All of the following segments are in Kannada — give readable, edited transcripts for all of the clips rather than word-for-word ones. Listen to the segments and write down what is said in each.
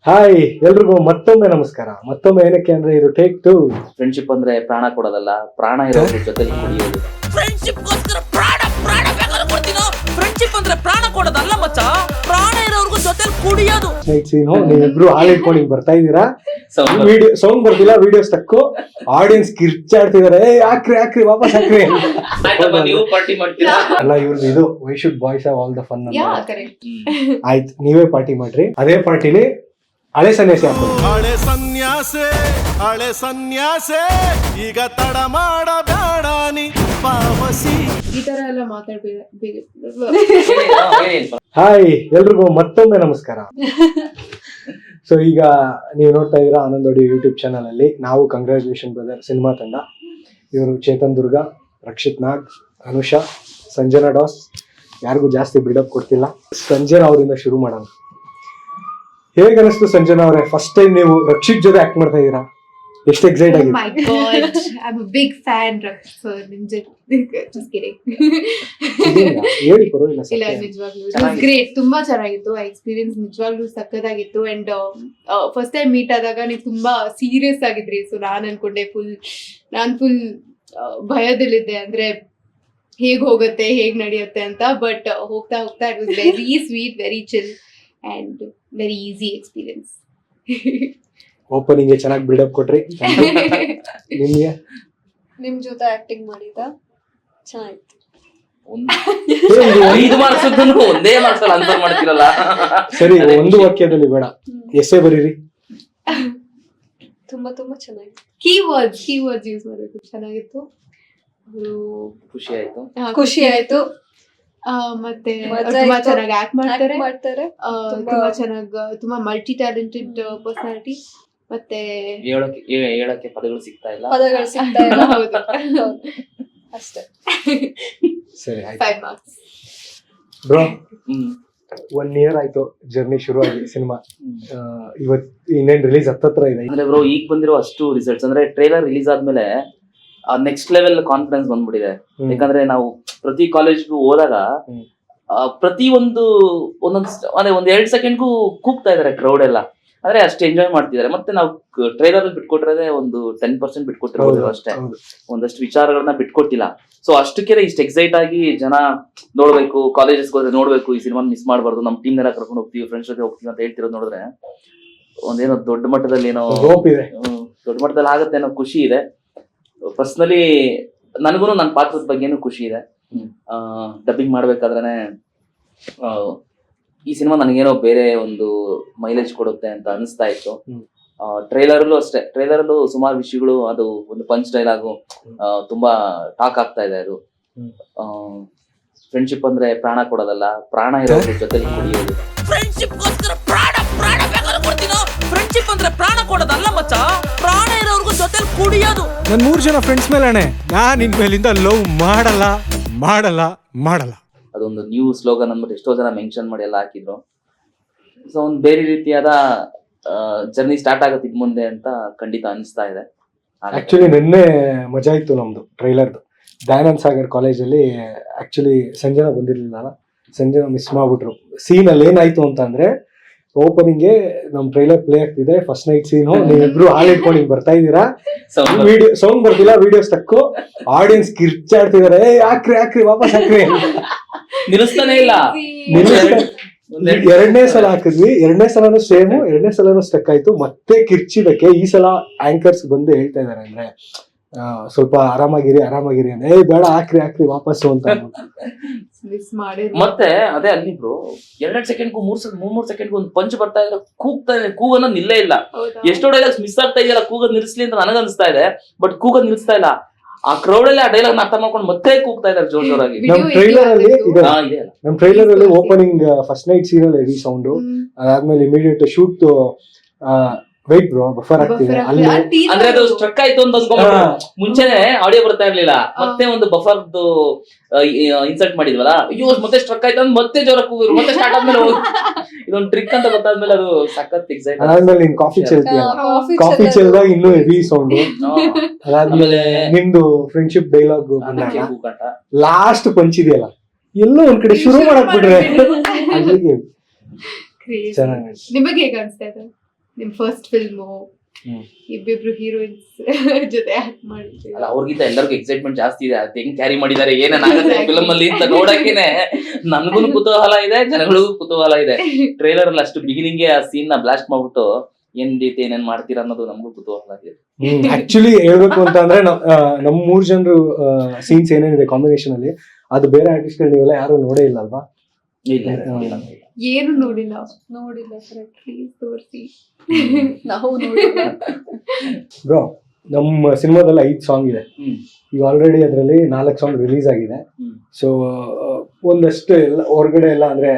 ಹಾಯ್ ಎಲ್ರಿಗೂ ಮತ್ತೊಮ್ಮೆ ನಮಸ್ಕಾರ. ಮತ್ತೊಮ್ಮೆ ಏನಕ್ಕೆ ಅಂದ್ರೆ ಇದು ಟೇಕ್ 2. ಫ್ರೆಂಡ್ಶಿಪ್ ಅಂದ್ರೆ ಪ್ರಾಣ ಕೊಡೋದಲ್ಲ, ಪ್ರಾಣ ಇರೋದ್ರ ಜೊತೆಲಿ ಕುಡಿಯೋದು. ಫ್ರೆಂಡ್ಶಿಪ್ ಗೋಸ್ಕರ ಪ್ರಾಣ ಬೇಕಾದ್ರೂ ಕೊಡ್ತೀನೋ. ಫ್ರೆಂಡ್ಶಿಪ್ ಅಂದ್ರೆ ಪ್ರಾಣ ಕೊಡೋದಲ್ಲ ಮಚ್ಚ, ಪ್ರಾಣ ಇರೋರ್ಗು ಜೊತೆಲಿ ಕುಡಿಯೋದು. ನೈಟ್ ಸೀನು ನೀವಿಬ್ರು ಹಾಲ್ ಇಟ್ಕೊಂಡು ಹಿಂಗ್ ಬರ್ತಾ ಇದ್ದೀರಾ, ವಿಡಿಯೋ ಸೌಂಡ್ ಬರ್ತಿಲ್ಲ, ವಿಡಿಯೋ ಸ್ಟಕ್ಕು, ಆಡಿಯನ್ಸ್ ಕಿರ್ಚಾಡ್ತಿದಾರೆ, ಹಾಕ್ರಿ ವಾಪಸ್ ಹಾಕ್ರಿ. ನೀವು ಪಾರ್ಟಿ ಮಾಡ್ತೀರಾ? ಅಲ್ಲ ಇವ್ರದ್ದು ಇದು why should boys have all the fun. ಆಯ್ತು, ನೀವೇ ಪಾರ್ಟಿ ಮಾಡ್ರಿ. ಅದೇ ಪಾರ್ಟಿಲಿ ಹಳೆ ಸನ್ಯಾಸಿ ಹಾಕೋದು. ಹಳೆ ಸನ್ಯಾಸೆ ಈಗ ತಡ ಮಾಡಬೇಡ ನೀ ಪಾವಸಿ. ಈ ತರ ಎಲ್ಲ ಮಾತಾಡ್ಬೇಕು. ಹಾಯ್ ಎಲ್ರಿಗೂ ಮತ್ತೊಮ್ಮೆ ನಮಸ್ಕಾರ. ಸೊ ಈಗ ನೀವು ನೋಡ್ತಾ ಇದ್ದೀರಾ ಆನಂದ್ ಆಡಿಯೋ ಯೂಟ್ಯೂಬ್ ಚಾನಲ್ ಅಲ್ಲಿ. ನಾವು ಕಂಗ್ರಾಚುಲೇಷನ್ ಬ್ರದರ್ ಸಿನಿಮಾ ತಂಡ. ಇವರು ಚೇತನ್ ದುರ್ಗಾ, ರಕ್ಷಿತ್ ನಾಗ್, ಅನುಷಾ, ಸಂಜನಾ ಡಾಸ್. ಯಾರಿಗೂ ಜಾಸ್ತಿ ಬಿಲ್ಡಪ್ ಕೊಡ್ತಿಲ್ಲ. ಸಂಜನಾ ಅವರಿಂದ ಶುರು ಮಾಡೋಣ. ಹೇಗೆ ಅನಿಸ್ತು ಸಂಜನಾ ಅವರೇ, ಫಸ್ಟ್ ಟೈಮ್ ನೀವು ರಕ್ಷಿತ್ ಜೊತೆ ಆಕ್ಟ್ ಮಾಡ್ತಾ ಇದ್ದೀರಾ? ಎಷ್ಟು ಎಕ್ಸೈಟ್ ಆಗಿದೆ? Oh my god, I'm a big fan of ನಿಮ್ ಜೊತೆ. Just kidding. ಹೇಳಿ ಪರವಾಗಿಲ್ಲ. ಇಲ್ಲ, ನಿಜವಾಗ್ಲೂ ಗ್ರೇಟ್, ತುಂಬಾ ಚೆನ್ನಾಗಿತ್ತು. ಆ ಎಕ್ಸ್ಪೀರಿಯನ್ಸ್ ನಿಜವಾಗ್ಲೂ ಸಕ್ಕತ್ತಾಗಿತ್ತು. ಅಂಡ್ ಫಸ್ಟ್ ಟೈಮ್ ಮೀಟ್ ಆದಾಗ ನೀವು ತುಂಬಾ ಸೀರಿಯಸ್ ಆಗಿದ್ರಿ. ಸೊ ನಾನ್ ಫುಲ್ ಭಯದಲ್ಲಿದ್ದೆ, ಅಂದ್ರೆ ಹೇಗ್ ಹೋಗುತ್ತೆ, ಹೇಗ್ ನಡೆಯುತ್ತೆ ಅಂತ. ಬಟ್ ಹೋಗ್ತಾ it was very sweet, very chill and very easy experience. Opening ಚೆನ್ನಾಗಿ ಬಿಲ್ಡಪ್ ಕೊಟ್ರಿ. ನಿಮ್ಗೆ ನಿಮ್ ಜೊತೆ ಆಕ್ಟಿಂಗ್ ಮಾಡಿದ ಚೆನ್ನಾಗಿತ್ತು. 5 ಮಾರ್ಕ್ಸ್ ಒಂದೇ ಮಾರ್ಕ್ಸ್ ಆನ್ಸರ್ ಮಾಡ್ತಿರಲ್ಲ. ಸರಿ, ಒಂದು ವಾಕ್ಯದಲ್ಲಿ ಬೇಡ, ಎಸ್ಸೆ ಬರೀರಿ. ತುಂಬಾ ಚೆನ್ನಾಗಿತ್ತು. ಕೀವರ್ಡ್ಸ್ ಯೂಸ್ ಮಾಡಬೇಕು. ಚೆನ್ನಾಗಿತ್ತು. ಖುಷಿ ಆಯ್ತು. ಮತ್ತೆ ಮಜಾ ತುಂಬಾ ಇತ್ತು. ಚೆನ್ನಾಗಿ ಆಕ್ಟ್ ಮಾಡ್ತಾರೆ. ತುಂಬಾ ಚೆನ್ನಾಗಿ, ತುಂಬಾ ಮಲ್ಟಿ ಟ್ಯಾಲೆಂಟೆಡ್ ಪರ್ಸನಾಲಿಟಿ. ಮತ್ತೆ ಹೇಳಕ್ಕೆ ಪದಗಳು ಸಿಗ್ತಾ ಇಲ್ಲ. ಪದಗಳು ಸಿಗ್ತಾ ಇಲ್ಲ. ಹೌದು. ಅಷ್ಟೇ. ಸರಿ, 5 marks. ಬ್ರೋ, 1 year ಆಯ್ತು ಜರ್ನಿ ಶುರು ಆಗಿ ಸಿನಿಮಾ. ಇವತ್ತು ಇನ್ನೇನ್ ರಿಲೀಸ್ ಹತ್ತತ್ರ ಇದೆ. ಅಂದ್ರೆ ಬ್ರೋ, ಈಗ ಬಂದಿರೋ ಅಷ್ಟು ರಿಸಲ್ಟ್ಸ್ ಅಂದ್ರೆ ಟ್ರೇಲರ್ ರಿಲೀಸ್ ಆದ್ಮೇಲೆ ನೆಕ್ಸ್ಟ್ ಲೆವೆಲ್ ಕಾನ್ಫಿಡೆನ್ಸ್ ಬಂದ್ಬಿಟ್ಟಿದೆ. ಯಾಕಂದ್ರೆ ನಾವು ಪ್ರತಿ ಕಾಲೇಜ್ಗೂ ಹೋದಾಗ ಪ್ರತಿ ಒಂದ್ 2 ಸೆಕೆಂಡ್ಗೂ ಕೂಗ್ತಾ ಇದಾರೆ ಕ್ರೌಡ್ ಎಲ್ಲ. ಅಂದ್ರೆ ಅಷ್ಟು ಎಂಜಾಯ್ ಮಾಡ್ತಿದ್ದಾರೆ. ಮತ್ತೆ ನಾವು ಟ್ರೈಲರ್ ಅಲ್ಲಿ ಬಿಟ್ಕೊಟ್ರೆ ಒಂದು 10% ಬಿಟ್ಕೊಟ್ಟಿರ್ಬೋದು ಅಷ್ಟೇ, ಒಂದಷ್ಟು ವಿಚಾರಗಳನ್ನ ಬಿಟ್ಕೊಟ್ಟಿಲ್ಲ. ಸೊ ಅಷ್ಟಕ್ಕೆ ಇಷ್ಟು ಎಕ್ಸೈಟ್ ಆಗಿ ಜನ ನೋಡ್ಬೇಕು, ಕಾಲೇಜಸ್ ಹೋದ್ರೆ ನೋಡ್ಬೇಕು, ಈ ಸಿನಿಮಾ ಮಿಸ್ ಮಾಡಬಾರ್ದು, ನಮ್ಮ ಟೀಮ್ ನೆಲ್ಲ ಕರ್ಕೊಂಡು ಹೋಗ್ತೀವಿ, ಫ್ರೆಂಡ್ಸ್ ಜೊತೆ ಹೋಗ್ತೀವಿ ಅಂತ ಹೇಳ್ತಿರೋದು ನೋಡಿದ್ರೆ ಒಂದೇನೋ ದೊಡ್ಡ ಮಟ್ಟದಲ್ಲಿ ದೊಡ್ಡ ಮಟ್ಟದಲ್ಲಿ ಆಗತ್ತೆ ಅನ್ನೋ ಖುಷಿ ಇದೆ. ಪರ್ಸನಲಿ ನನಗೂ ನನ್ನ ಪಾತ್ರದ ಬಗ್ಗೆನೂ ಖುಷಿ ಇದೆ. ಡಬ್ಬಿಂಗ್ ಮಾಡ್ಬೇಕಾದ್ರೆ ಈ ಸಿನಿಮಾ ನನಗೇನೋ ಬೇರೆ ಒಂದು ಮೈಲೇಜ್ ಕೊಡುತ್ತೆ ಅಂತ ಅನಿಸ್ತಾ ಇತ್ತು. ಟ್ರೈಲರಲ್ಲೂ ಅಷ್ಟೇ, ಟ್ರೈಲರಲ್ಲೂ ಸುಮಾರು ವಿಷಯಗಳು, ಅದು ಒಂದು ಪಂಚ್ ಡೈಲಾಗು ತುಂಬಾ ಟಾಕ್ ಆಗ್ತಾ ಇದೆ. ಅದು ಫ್ರೆಂಡ್ಶಿಪ್ ಅಂದ್ರೆ ಪ್ರಾಣ ಕೊಡೋದಲ್ಲ, ಪ್ರಾಣ ಇರೋದ್ರ ಜೊತೆಲಿ ಕುಡಿಯೋದು. ಫ್ರೆಂಡ್ಶಿಪ್ ಗೋಸ್ಕರ ಪ್ರಾಣ ಬೇಕಾದ್ರೂ ಕೊಡ್ತೀನೋ. ಫ್ರೆಂಡ್ಶಿಪ್ ಅಂದ್ರೆ ಪ್ರಾಣ ಕೊಡೋದಲ್ಲ ಮಚ್ಚ, ಪ್ರಾಣ ಇರೋರ್ಗು ಜೊತೆಲಿ ಕುಡಿಯೋದು. ನನ್ 3 ಜನ ಫ್ರೆಂಡ್ಸ್ ಮೇಲೆ ಅಣೆ, ನಾನ್ ಇನ್ಮೇಲಿಂದ ಲವ್ ಮಾಡಲ್ಲ. ಅದೊಂದು ನ್ಯೂ ಸ್ಲೋಗನ್ ಅಂದ್ಬಿಟ್ಟು ಎಷ್ಟೋ ಜನ ಮೆನ್ಷನ್ ಮಾಡಿ ಎಲ್ಲ ಹಾಕಿದ್ರು. ಸೊ ಒಂದು ಬೇರೆ ರೀತಿಯಾದ ಜರ್ನಿ ಸ್ಟಾರ್ಟ್ ಆಗುತ್ತೆ ಇದ್ ಮುಂದೆ ಅಂತ ಖಂಡಿತ ಅನಿಸ್ತಾ ಇದೆ. ಆಕ್ಚುಲಿ ನಿನ್ನೆ ಮಜಾ ಇತ್ತು ನಮ್ದು ಟ್ರೈಲರ್ದು. ದಯಾನಂದ್ ಸಾಗರ್ ಕಾಲೇಜಲ್ಲಿ ಆಕ್ಚುಲಿ ಸಂಜನಾ ಬಂದಿರ್ಲಿಲ್ಲ. ಸಂಜನಾ ಮಿಸ್ ಮಾಡ್ಬಿಟ್ರು. ಸೀನ್ ಅಲ್ಲಿ ಏನಾಯ್ತು ಅಂತ ಅಂದ್ರೆ, ಓಪನಿಂಗ್ಗೆ ನಮ್ ಟ್ರೈಲರ್ ಪ್ಲೇ ಆಗ್ತಿದೆ, ಫಸ್ಟ್ ನೈಟ್ ಸೀನು, ನೀವಿಬ್ರು ಹಾಲ್ ಇಟ್ಕೊಂಡು ಹಿಂಗ್ ಬರ್ತಾ ಇದ್ದೀರಾ, ವಿಡಿಯೋ ಸೌಂಡ್ ಬರ್ತಿಲ್ಲ, ವಿಡಿಯೋ ಸ್ಟಕ್ಕು, ಆಡಿಯನ್ಸ್ ಕಿರ್ಚಾಡ್ತಿದಾರೆ, ಹಾಕ್ರಿ ವಾಪಸ್ ಹಾಕ್ರಿ. ನಿಲ್ಲಿಸ್ತಾನೆ ಇಲ್ಲ. ಎರಡನೇ ಸಲ ಹಾಕಿದ್ವಿ, ಎರಡನೇ ಸಲನು ಸೇಮ್, ಎರಡನೇ ಸಲನು ಸ್ಟಕ್ ಆಯ್ತು. ಮತ್ತೆ ಕಿರ್ಚಿದಕ್ಕೆ ಈ ಸಲ ಆಂಕರ್ಸ್ ಬಂದು ಹೇಳ್ತಾ ಇದಾರೆ ಅಂದ್ರೆ ಸ್ವಲ್ಪ ಆರಾಮಾಗಿರಿ ಅಂದ್ರೆ, ಬೇಡ ಹಾಕ್ರಿ ವಾಪಸ್ಸು ಅಂತ. ಮತ್ತೆ ಅದೇ ಅಲ್ಲಿ ಬ್ರೋ, 2 ಸೆಕೆಂಡ್ಗೂ 3 ಸೆಕೆಂಡ್ಗೂ ಒಂದು ಪಂಚ್ ಬರ್ತಾ ಇದ್ರೆ ಕೂಗ್ತಾ ಇದೆ, ಕೂಗನ್ನ ನಿಲ್ಲೇ ಇಲ್ಲ. ಎಷ್ಟೋ ಡೈಲಾಗ್ಸ್ ಮಿಸ್ ಆಗ್ತಾ ಇದೆಯಲ್ಲ, ಕೂಗದ್ ನಿಲ್ಸ್ಲಿ ಅಂತ ನನಗ ಅನಿಸ್ತಾ ಇದೆ, ಬಟ್ ಕೂಗದ್ ನಿಲ್ಸ್ತಾ ಇಲ್ಲ. ಆ ಕ್ರೌಡ್ ಅಲ್ಲಿ ಆ ಡೈಲಾಗ್ ಅರ್ಥ ಮಾಡ್ಕೊಂಡು ಮತ್ತೆ ಕೂಗ್ತಾ ಇದಾರೆ ಜೋರಾಗಿ. ನಮ್ ಟ್ರೈಲರ್ ಅಲ್ಲಿ opening first night serial heavy sound, ಅದಾದ್ಮೇಲೆ immediate shoot wait bro buffer ಆಗ್ತಿದೆ ಅಲ್ಲಿ. ಅಂದ್ರೆ ಅದು ಸ್ಟ್ರಕ್ ಆಯ್ತು ಅಂತ ಮುಂಚೆನೆ ಆಡಿಯೋ ಬರ್ತಾ ಇರ್ಲಿಲ್ಲ, ಮತ್ತೆ ಒಂದು ಬಫರ್ದು ಇನ್ಸರ್ಟ್ ಮಾಡಿದ್ವಲ್ಲ, ಅಯ್ಯೋ ಮತ್ತೆ ಸ್ಟ್ರಕ್ ಆಯ್ತು ಅಂತ ಮತ್ತೆ ಜೋರ ಕೂಗಿದ್ರು. ಮತ್ತೆ ಸ್ಟಾರ್ಟ್ ಆದ್ಮೇಲೆ ಇದೊಂದು ಟ್ರಿಕ್ ಅಂತ ಗೊತ್ತಾದ್ಮೇಲೆ ಅದು ಸಖತ್ ಎಕ್ಸೈಟ್. ಅದಾದ್ಮೇಲೆ ನಿನ್ ಕಾಫಿ ಚೆಲ್ದಾಗ ಇನ್ನೂ ಹೆವಿ ಸೌಂಡ್. ಅದಾದ್ಮೇಲೆ ನಿಮ್ದು ಫ್ರೆಂಡ್ಶಿಪ್ ಡೈಲಾಗ್ ಲಾಸ್ಟ್ ಪಂಚ್ ಇದೆಯಲ್ಲ, ಎಲ್ಲೋ ಒಂದ್ ಕಡೆ ಶುರು ಮಾಡಕ್ ಬಿಟ್ರೆ ಅಲ್ಲಿಗೆ ನಿಮಗೆ ಹೇಗೆ ಅನ್ಸ್ತಾ ಇದೆ? ನಿಮ್ ಫಸ್ಟ್ ಫಿಲ್ಮು, ಹ್ಮ್. ಇಬ್ಬಿಬ್ರು ಹೀರೋಯಿನ್ಸ್ ಜೊತೆ ಆಕ್ಟ್ ಮಾಡಿದ್ವಿ. ಅಲ್ಲ ಅವ್ರಿಗಿಂತ ಎಲ್ಲರಿಗೂ ಎಕ್ಸೈಟ್ಮೆಂಟ್ ಜಾಸ್ತಿ ಇದೆ, ಅದ್ ಹೆಂಗ್ ಕ್ಯಾರಿ ಮಾಡಿದ್ದಾರೆ, ಏನೇನಾಗುತ್ತೆ ಫಿಲಮ್ ಅಲ್ಲಿ ಅಂತ ನೋಡಕ್ಕೇನೆ ನನ್ಗೂ ಕುತೂಹಲ ಇದೆ, ಜನಗಳಿಗೂ ಕುತೂಹಲ ಇದೆ. ಟ್ರೇಲರ್ ಅಲ್ಲಿ ಅಷ್ಟು ಬಿಗಿನಿಂಗ್ ಆ ಸೀನ್ ನ ಬ್ಲಾಸ್ಟ್ ಮಾಡ್ಬಿಟ್ಟು ಏನ್ ರೀತಿ ಏನೇನ್ ಮಾಡ್ತೀರಾ ಅನ್ನೋದು ನಮಗೂ ಕುತೂಹಲ ಇದೆ. ಆಕ್ಚುಲಿ ಹೇಳ್ಬೇಕು ಅಂತ ಅಂದ್ರೆ ನಮ್ 3 ಜನರು ಸೀನ್ಸ್ ಏನೇನಿದೆ ಕಾಂಬಿನೇಷನ್ ಅಲ್ಲಿ, ಅದು ಬೇರೆ ಆರ್ಟಿಸ್ಟ್ ನೀವೆಲ್ಲ ಯಾರು ನೋಡೇ ಇಲ್ಲ ಅಲ್ವಾ? ಇಲ್ಲ, ಇಲ್ಲ. ಏನು ನೋಡಿಲ್ಲ, ನೋಡಿಲ್ಲ ಕರೆಕ್ಟ್. ಪ್ಲೀಸ್ ತೋರಿಸಿ. ನಾವು ನೋಡಿಲ್ಲ. ಬ್ರೋ, ನಮ್ಮ ಸಿನಿಮಾದಲ್ಲಿ 5 ಸಾಂಗ್ ಇದೆ. ಹ್ಮ್. ಈಗ ಆಲ್ರೆಡಿ ಅದರಲ್ಲಿ 4 ಸಾಂಗ್ ರಿಲೀಸ್ ಆಗಿದೆ. ಹ್ಮ್. ಸೊ ಒಂದಷ್ಟು ಎಲ್ಲ ಹೊರಗಡೆ ಎಲ್ಲ ಅಂದ್ರೆ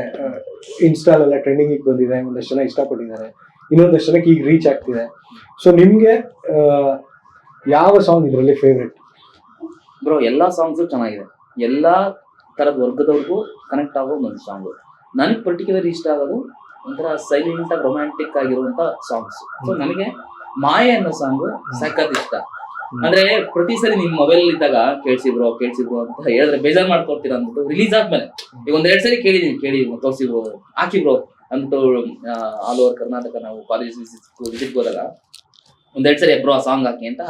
ಇನ್ಸ್ಟಾಲೆಲ್ಲ ಟ್ರೆಂಡಿಂಗ್ ಬಂದಿದೆ, ಒಂದಷ್ಟು ಜನ ಇಷ್ಟಪಟ್ಟಿದ್ದಾರೆ, ಇನ್ನೊಂದಷ್ಟು ಜನಕ್ಕೆ ಈಗ ರೀಚ್ ಆಗ್ತಿದೆ. ಸೊ ನಿಮ್ಗೆ ಯಾವ ಸಾಂಗ್ ಇದರಲ್ಲಿ ಫೇವ್ರೆಟ್? ಬ್ರೋ, ಎಲ್ಲಾ ಸಾಂಗ್ಸು ಚೆನ್ನಾಗಿದೆ, ಎಲ್ಲಾ ತರದ ವರ್ಗದವ್ರಿಗೂ ಕನೆಕ್ಟ್ ಆಗೋ ಒಂದು ಸಾಂಗ್. ನನಗೆ ಪರ್ಟಿಕ್ಯುಲರ್ ಇಷ್ಟ ಆಗೋದು ಒಂಥರ ಸೈಲೆಂಟ್ ಆಗಿ ರೊಮ್ಯಾಂಟಿಕ್ ಆಗಿರುವಂತ ಸಾಂಗ್ಸ್. ಸೊ ನನಗೆ ಮಾಯೆ ಅನ್ನೋ ಸಾಂಗ್ ಸಖತ್ ಇಷ್ಟ. ಅಂದ್ರೆ ಪ್ರತಿ ಸರಿ ನಿಮ್ ಮೊಬೈಲ್ ಇದ್ದಾಗ ಕೇಳಿಸಿಬ್ರು ಅಂತ ಹೇಳಿದ್ರೆ ಬೇಜಾರ್ ಮಾಡ್ಕೊಡ್ತೀರ ಅಂದ್ಬಿಟ್ಟು ರಿಲೀಸ್ ಆದ್ಮೇಲೆ ಈಗ 1-2 ಸರಿ ಕೇಳಿ ತೋರಿಸಿಬ್ರು, ಹಾಕಿಬ್ರು ಅಂದ್ಬಿಟ್ಟು ಆಲ್ ಓವರ್ ಕರ್ನಾಟಕ ನಾವು ಕಾಲೇಜ್ ವಿಸಿಟ್ ಹೋದಾಗ 1-2 ಸರಿ ಬ್ರೋ ಆ ಸಾಂಗ್ ಹಾಕಿ ಅಂತ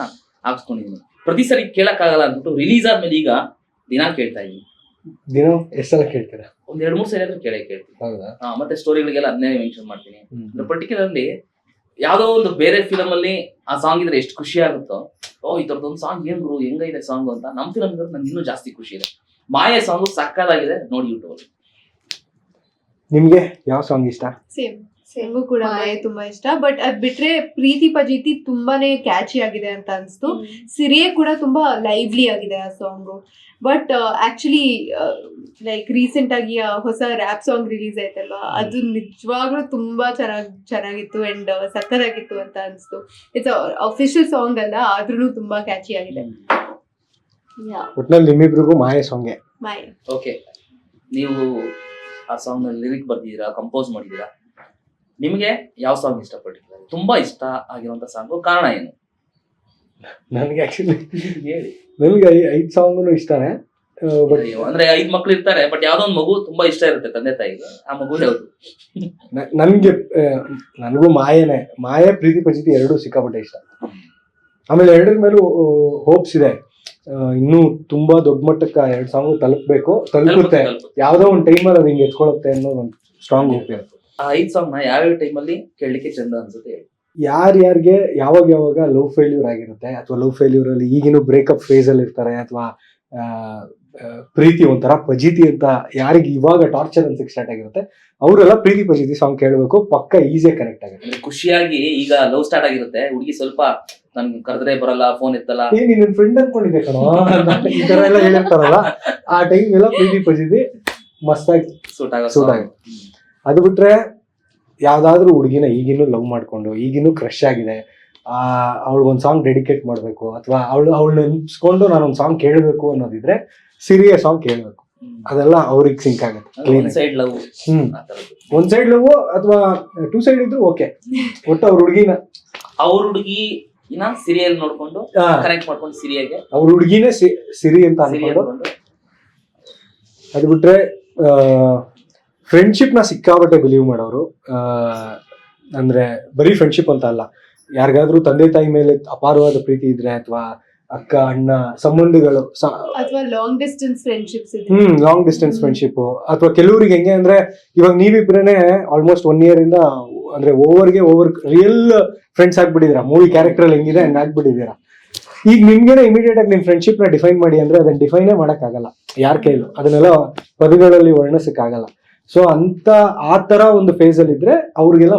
ಹಾಕ್ಸ್ಕೊಂಡಿದೀನಿ. ಪ್ರತಿ ಸರಿ ಕೇಳಕ್ಕಾಗಲ್ಲ ಅಂದ್ಬಿಟ್ಟು ರಿಲೀಸ್ ಆದ್ಮೇಲೆ ಈಗ ದಿನ ಕೇಳ್ತಾ ಇದೀನಿ. ದಿನ ಎಷ್ಟು ಸಲ ಕೇಳ್ತೀರಾ? 1-2-3 ಸರಿ ಆದ್ರೂ ಕೇಳ್ತೀನಿ. ಹೌದಾ? ಮತ್ತೆ ಸ್ಟೋರಿಗಳಿಗೆಲ್ಲ ಅದನ್ನೇ ಮೆನ್ಷನ್ ಮಾಡ್ತೀನಿ. ಪರ್ಟಿಕ್ಯುಲರ್ಲಿ ಯಾವ್ದೋ ಒಂದು ಬೇರೆ ಫಿಲಮ್ ಅಲ್ಲಿ ಆ ಸಾಂಗ್ ಇದ್ರೆ ಎಷ್ಟು ಖುಷಿ ಆಗುತ್ತೋ, ಈ ತರದೊಂದು ಸಾಂಗ್ ಏನ್ ಗುರು ಹೆಂಗೈತೆ ಸಾಂಗ್ ಅಂತ ನಮ್ ಫಿಲಮ್ ಇದ್ರೆ ನನ್ಗೆ ಇನ್ನೂ ಜಾಸ್ತಿ ಖುಷಿ ಇದೆ. ಮಾಯೆ ಸಾಂಗ್ ಸಕ್ಕತ್ತಾಗಿದೆ, ನೋಡಿ ಯೂಟ್ಯೂಬ್ ಅಲ್ಲಿ. ನಿಮ್ಗೆ ಯಾವ ಸಾಂಗ್ ಇಷ್ಟ? ಸೇಮ್ ಸೇಮು ಕೂಡ ಮಾಯೆ ತುಂಬಾ ಇಷ್ಟ. ಬಟ್ ಅದ್ ಬಿಟ್ರೆ ಪ್ರೀತಿ ಪಜಿತಿ ತುಂಬಾನೇ ಕ್ಯಾಚಿ ಆಗಿದೆ ಅಂತ ಅನ್ಸ್ತು. ಸಿರಿಯೇ ಕೂಡ ತುಂಬಾ ಲೈವ್ಲಿ ಆಗಿದೆ ಆ song. But actually like recent ಆಗಿ ಹೊಸ ರ್ಯಾಪ್ ಸಾಂಗ್ ರಿಲೀಸ್ ಆಯ್ತಲ್ವಾ, ಅದು ನಿಜವಾಗ್ಲೂ ತುಂಬಾ ಚೆನ್ನಾಗಿತ್ತು ಅಂಡ್ ಸಕ್ಕತ್ತಾಗಿತ್ತು ಅಂತ ಅನ್ಸ್ತು. ಇಟ್ಸ್ ಅಫಿಷಿಯಲ್ ಸಾಂಗ್ ಅಲ್ಲ, ಆದ್ರೂ ತುಂಬಾ ಕ್ಯಾಚಿ ಆಗಿದೆ. ಒಟ್ನಲ್ಲಿ ನಿಮ್ಮಿಬ್ರಿಗೂ ಮಾಯೆ ಸಾಂಗ್. ಮಾಯೆ. ಓಕೆ, ನೀವು ಆ ಸಾಂಗ್ ನಲ್ಲಿ ಲಿರಿಕ್ ಬರ್ದಿದ್ದೀರಾ, ಕಂಪೋಸ್ ಮಾಡಿದೀರಾ, ನಿಮ್ಗೆ ಯಾವ ಸಾಂಗ್ ಇಷ್ಟ ಪರ್ಟಿಕ್ಯುಲರ್ ತುಂಬಾ ಇಷ್ಟ ಆಗಿರುವಂತ ಸಾಂಗ್, ಕಾರಣ ಏನು? ನನಗೆ ಆಕ್ಚುಲಿ ಹೇಳಿ. ನನಗೆ 5 ಸಾಂಗ್ನು ಇಷ್ಟನೇ. ಬಟ್ ಅಂದ್ರೆ 5 ಮಕ್ಳು ಇರ್ತಾರೆ, ಬಟ್ ಯಾವ್ದೋ ಒಂದು ಮಗು ತುಂಬಾ ಇಷ್ಟ ಇರುತ್ತೆ ತಂದೆ ತಾಯಿಗೆ, ಆ ಮಗು ಯಾವ್ದು? ನನಗೂ ಮಾಯೆ ಪ್ರೀತಿ ಪಜಿತಿ 2 ಸಿಕ್ಕಾಪಟ್ಟೆ ಇಷ್ಟ. ಆಮೇಲೆ 2 ಮೇಲೂ ಹೋಪ್ಸ್ ಇದೆ. ಇನ್ನೂ ತುಂಬಾ ದೊಡ್ಡ ಮಟ್ಟಕ್ಕೆ 2 ಸಾಂಗ್ ತಲುಪುತ್ತೆ, ಯಾವ್ದೋ ಒಂದು ಟೈಮಲ್ಲಿ ಅದು ಹಿಂಗೆ ಎತ್ಕೊಳ್ಳುತ್ತೆ ಅನ್ನೋ ಒಂದು ಸ್ಟ್ರಾಂಗ್ ಹೋಪ್ ಇದೆ. ಆ 5 ಸಾಂಗ್ ನ ಯಾವ್ಯಾವ ಟೈಮಲ್ಲಿ ಕೇಳಲಿಕ್ಕೆ ಚಂದ ಅನ್ಸುತ್ತೆ? ಯಾರ್ಯಾರಿಗೆ ಯಾವಾಗ ಲವ್ ಫೇಲ್ಯೂರ್ ಆಗಿರುತ್ತೆ, ಅಥವಾ ಲವ್ ಫೇಲ್ಯೂರ್ ಅಲ್ಲಿ ಈಗಿನ ಬ್ರೇಕಪ್ ಫೇಸ್ ಅಲ್ಲಿ ಇರ್ತಾರೆ, ಅಥವಾ ಪ್ರೀತಿ ಒಂಥರ ಪಜಿತಿ ಅಂತ ಯಾರಿಗೆ ಇವಾಗ ಟಾರ್ಚರ್ ಅನ್ಸಕ್ ಸ್ಟಾರ್ಟ್ ಆಗಿರುತ್ತೆ, ಅವರೆಲ್ಲ ಪ್ರೀತಿ ಪಜಿತಿ ಸಾಂಗ್ ಕೇಳಬೇಕು, ಪಕ್ಕ ಈಸಿಯಾಗಿ ಕನೆಕ್ಟ್ ಆಗುತ್ತೆ. ಖುಷಿಯಾಗಿ ಈಗ ಲವ್ ಸ್ಟಾರ್ಟ್ ಆಗಿರುತ್ತೆ, ಹುಡುಗಿ ಸ್ವಲ್ಪ ನನ್ಗೆ ಕರೆದ್ರೆ ಬರಲ್ಲ, ಫೋನ್ ಎತ್ತಲ್ಲ, ನಿನ್ನ ಫ್ರೆಂಡ್ ಅನ್ಕೊಂಡಿದ್ದೆ ಕಣೋ ಈ ತರ ಎಲ್ಲ ಹೇಳಿರ್ತಾರಲ್ಲ, ಆ ಟೈಮ್ ಎಲ್ಲ ಪ್ರೀತಿ ಪಜಿತಿ ಮಸ್ತಾಗಿ ಸೂಟ್ ಆಗುತ್ತೆ. ಅದು ಬಿಟ್ರೆ ಯಾವ್ದಾದ್ರು ಹುಡುಗಿನ ಈಗಿನೂ ಲವ್ ಮಾಡ್ಕೊಂಡು ಈಗಿನೂ ಕ್ರಶ್ ಆಗಿದೆ, ಅವಳಿಗೊಂದು ಸಾಂಗ್ ಡೆಡಿಕೇಟ್ ಮಾಡಬೇಕು, ಅಥವಾ ಅವಳನ್ನ ನೆನ್ಸ್ಕೊಂಡು ನಾನೊಂದು ಸಾಂಗ್ ಕೇಳಬೇಕು ಅನ್ನೋದಿದ್ರೆ ಸಿರಿಯ ಸಾಂಗ್ ಕೇಳಬೇಕು. ಅದೆಲ್ಲ ಅವ್ರಿಗೆ ಸಿಂಕ್ ಆಗುತ್ತೆ. ಒನ್ ಸೈಡ್ ಲವ್, ಒಂದ್ ಸೈಡ್ ಲವ್ ಅಥವಾ 2 ಸೈಡ್ ಇದ್ರು ಓಕೆ. ಒಟ್ಟು ಅವ್ರ ಹುಡುಗಿನ ಸಿರಿಯಲ್ ನೋಡ್ಕೊಂಡು ಕನೆಕ್ಟ್ ಮಾಡ್ಕೊಂಡು ಸಿರಿಯಾಗೆ ಅವ್ರ ಹುಡುಗಿನೇ ಸಿರಿ ಅಂತ ಅನ್ಕೊಂಡು. ಅದು ಬಿಟ್ರೆ ಫ್ರೆಂಡ್ಶಿಪ್ ನ ಸಿಕ್ಕಾಬಟ್ಟೆ ಬಿಲೀವ್ ಮಾಡೋರು. ಅಂದ್ರೆ ಬರೀ ಫ್ರೆಂಡ್ಶಿಪ್ ಅಂತ ಅಲ್ಲ, ಯಾರಿಗಾದ್ರೂ ತಂದೆ ತಾಯಿ ಮೇಲೆ ಅಪಾರವಾದ ಪ್ರೀತಿ ಇದ್ರೆ, ಅಥವಾ ಅಕ್ಕ ಅಣ್ಣ ಸಂಬಂಧಗಳು, ಅಥವಾ ಲಾಂಗ್ ಡಿಸ್ಟೆನ್ಸ್ ಫ್ರೆಂಡ್ಶಿಪ್ಸ್ ಇದೆ. ಲಾಂಗ್ ಡಿಸ್ಟೆನ್ಸ್ ಫ್ರೆಂಡ್ಶಿಪ್, ಅಥವಾ ಕೆಲವ್ರಿಗೆ ಹೆಂಗೆ ಅಂದ್ರೆ ಇವಾಗ ನೀವಿಬ್ರೇನೆ ಆಲ್ಮೋಸ್ಟ್ 1 year ಇಂದ ಅಂದ್ರೆ ಓವರ್ ರಿಯಲ್ ಫ್ರೆಂಡ್ಸ್ ಆಗ್ಬಿಟ್ಟಿದ್ದೀರಾ. ಮೂವಿ ಕ್ಯಾರೆಕ್ಟರ್ ಅಲ್ಲಿ ಹೆಂಗಿದೆ ಹಂಗ ಆಗ್ಬಿಟ್ಟಿದ್ದೀರಾ. ಈಗ ನಿಮ್ಗೆನೆ ಇಮಿಡಿಯೇಟ್ ಆಗಿ ನಿಮ್ ಫ್ರೆಂಡ್ಶಿಪ್ ನ ಡಿಫೈನ್ ಮಾಡಿ ಅಂದ್ರೆ ಅದನ್ನ ಡಿಫೈನೇ ಮಾಡಕ್ ಆಗಲ್ಲ ಯಾರ ಕೈಲೂ, ಅದನ್ನೆಲ್ಲ ಪದಗಳಲ್ಲಿ ವರ್ಣಿಸಕ್ ಆಗಲ್ಲ. ಸೊ ಆ ತರ ಒಂದು ಫೇಸ್ ಅಲ್ಲಿ ಇದ್ರೆ ಅವ್ರಿಗೆಲ್ಲ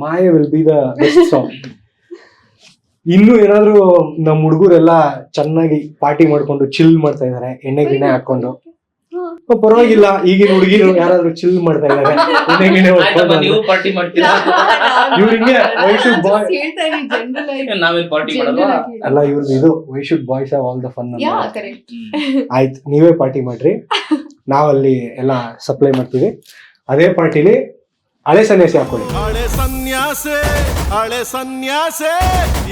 ಮಾಯೆ will be the best song. ಇನ್ನು ಏನಾದ್ರು ನಮ್ ಹುಡುಗರೆಲ್ಲ ಚೆನ್ನಾಗಿ ಪಾರ್ಟಿ ಮಾಡ್ಕೊಂಡು ಚಿಲ್ ಮಾಡ್ತಾ ಇದಾರೆ, ಎಣ್ಣೆ ಗಿಣ್ಣೆ ಹಾಕೊಂಡು, ಪರವಾಗಿಲ್ಲ. ಈಗಿನ ಹುಡುಗಿರು ಯಾರಾದ್ರೂ ಚಿಲ್ ಮಾಡ್ತಾ ಇದಾರೆ, ಎಣ್ಣೆ ಗಿಣ್ಣೆ ಹಾಕೊಂಡು, ನೀವು ಪಾರ್ಟಿ ಮಾಡ್ತೀರಾ? ಇವ್ರಿಗೆ ವೈ ಶುಡ್ ಬಾಯ್ ನಾವೇನ್ ಪಾರ್ಟಿ ಮಾಡಲ್ವಾ? ಅಲ್ಲ, ಇವ್ರದ್ದು ಇದು why should boys have all the fun. ಆಯ್ತು, ನೀವೇ ಪಾರ್ಟಿ ಮಾಡ್ರಿ, ನಾವಲ್ಲಿ ಎಲ್ಲ ಸಪ್ಲೈ ಮಾಡ್ತೀವಿ. ಅದೇ ಪಾರ್ಟಿಲಿ ಹಳೆ ಸನ್ಯಾಸಿ ಹಾಕೊಳ್ಳಿ. ಹಳೆ ಸನ್ಯಾಸೆ